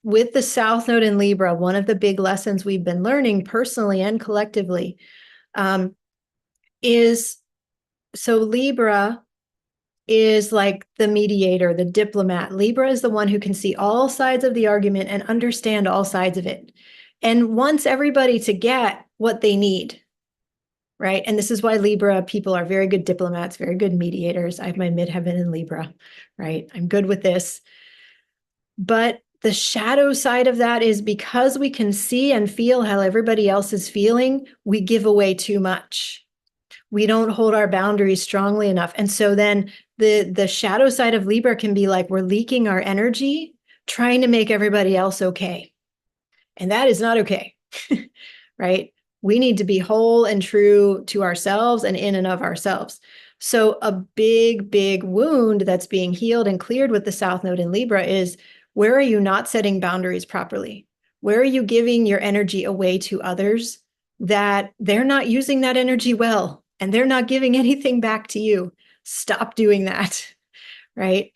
With the South Node in Libra, one of the big lessons we've been learning personally and collectively is, so Libra is like the mediator, the diplomat. Libra is the one who can see all sides of the argument and understand all sides of it, and wants everybody to get what they need, right? And this is why Libra people are very good diplomats, very good mediators. I have my midheaven in Libra, right? I'm good with this. But the shadow side of that is because we can see and feel how everybody else is feeling, we give away too much. We don't hold our boundaries strongly enough. And so then the shadow side of Libra can be like, we're leaking our energy, trying to make everybody else okay. And that is not okay, right? We need to be whole and true to ourselves and in and of ourselves. So a big, big wound that's being healed and cleared with the South Node in Libra is, where are you not setting boundaries properly? Where are you giving your energy away to others that they're not using that energy well and they're not giving anything back to you? Stop doing that, right?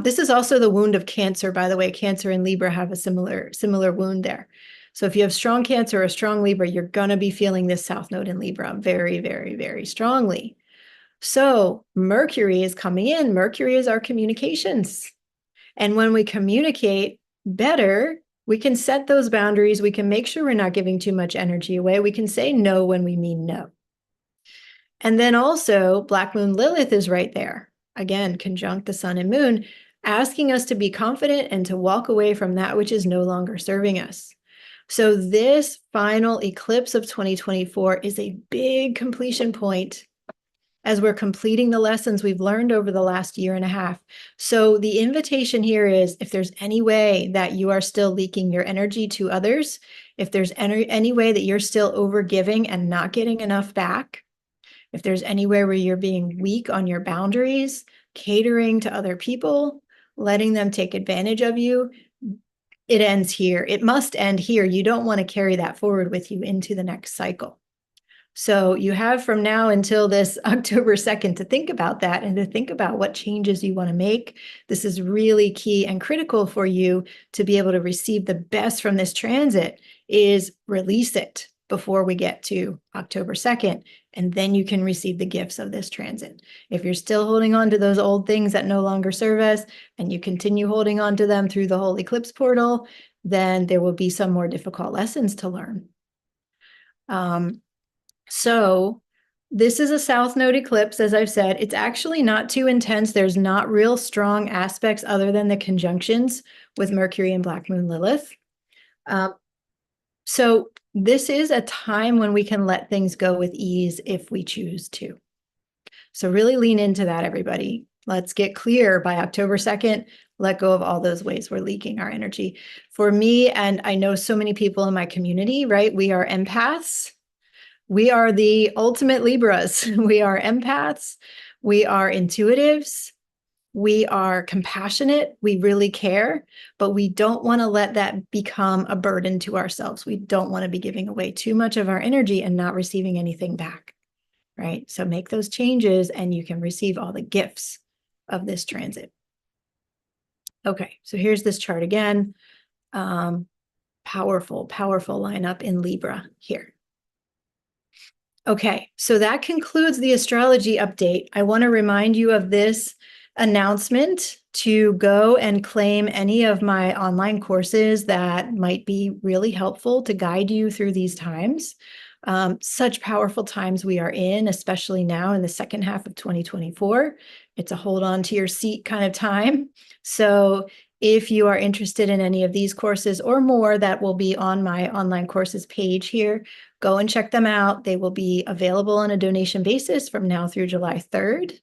This is also the wound of Cancer, by the way. Cancer and Libra have a similar wound there. So if you have strong Cancer or strong Libra, you're going to be feeling this South Node in Libra very, very, very strongly. So Mercury is coming in. Mercury is our communications. And when we communicate better, we can set those boundaries. We can make sure we're not giving too much energy away. We can say no when we mean no. And then also Black Moon Lilith is right there. Again, conjunct the sun and moon, asking us to be confident and to walk away from that which is no longer serving us. So this final eclipse of 2024 is a big completion point as we're completing the lessons we've learned over the last 1.5 years. So the invitation here is, if there's any way that you are still leaking your energy to others, if there's any way that you're still overgiving and not getting enough back, if there's anywhere where you're being weak on your boundaries, catering to other people, letting them take advantage of you, it ends here. It must end here. You don't want to carry that forward with you into the next cycle. So you have from now until this October 2nd to think about that and to think about what changes you want to make. This is really key and critical for you to be able to receive the best from this transit, is release it before we get to October 2nd. And then you can receive the gifts of this transit. If you're still holding on to those old things that no longer serve us, and you continue holding on to them through the whole eclipse portal, then there will be some more difficult lessons to learn. So this is a South Node eclipse, as I've said. It's actually not too intense. There's not real strong aspects other than the conjunctions with Mercury and Black Moon Lilith. So this is a time when we can let things go with ease if we choose to. So really lean into that, everybody. Let's get clear by October 2nd. Let go of all those ways we're leaking our energy. For me, and I know so many people in my community, right? We are empaths. We are the ultimate Libras. We are empaths. We are intuitives. We are compassionate. We really care, but we don't want to let that become a burden to ourselves. We don't want to be giving away too much of our energy and not receiving anything back, right? So make those changes and you can receive all the gifts of this transit. Okay, so here's this chart again. Powerful, powerful lineup in Libra here. Okay, so that concludes the astrology update. I want to remind you of this announcement to go and claim any of my online courses that might be really helpful to guide you through these times. Such powerful times we are in, especially now in the second half of 2024. It's a hold on to your seat kind of time. So if you are interested in any of these courses or more that will be on my online courses page here, go and check them out. They will be available on a donation basis from now through July 3rd.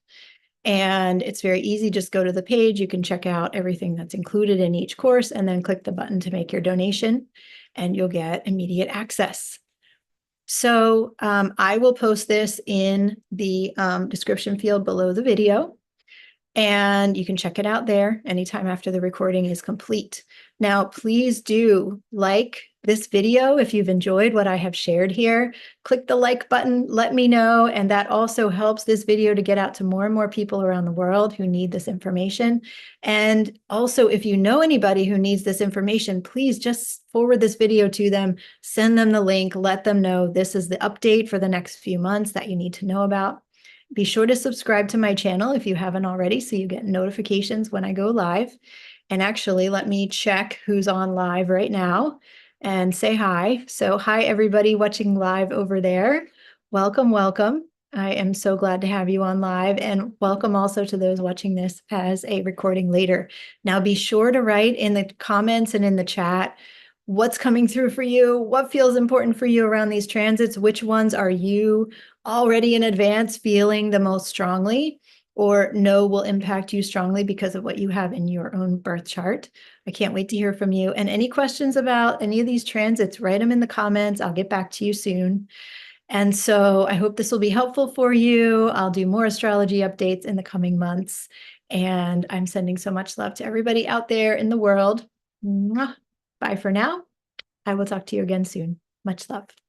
And it's very easy. Just go to the page. You can check out everything that's included in each course and then click the button to make your donation, and you'll get immediate access. So I will post this in the description field below the video, and you can check it out there anytime after the recording is complete. Now, please do like this video if you've enjoyed what I have shared here. Click the like button, let me know, and that also helps this video to get out to more and more people around the world who need this information. And also, if you know anybody who needs this information, please just forward this video to them, send them the link, let them know this is the update for the next few months that you need to know about. Be sure to subscribe to my channel if you haven't already, so you get notifications when I go live. And actually, let me check who's on live right now and say hi. So hi, everybody watching live over there. Welcome, welcome. I am so glad to have you on live, and welcome also to those watching this as a recording later. Now, be sure to write in the comments and in the chat what's coming through for you, what feels important for you around these transits, which ones are you already in advance feeling the most strongly, or know will impact you strongly because of what you have in your own birth chart. I can't wait to hear from you. And any questions about any of these transits, write them in the comments. I'll get back to you soon. And so I hope this will be helpful for you. I'll do more astrology updates in the coming months. And I'm sending so much love to everybody out there in the world. Mwah. Bye for now. I will talk to you again soon. Much love.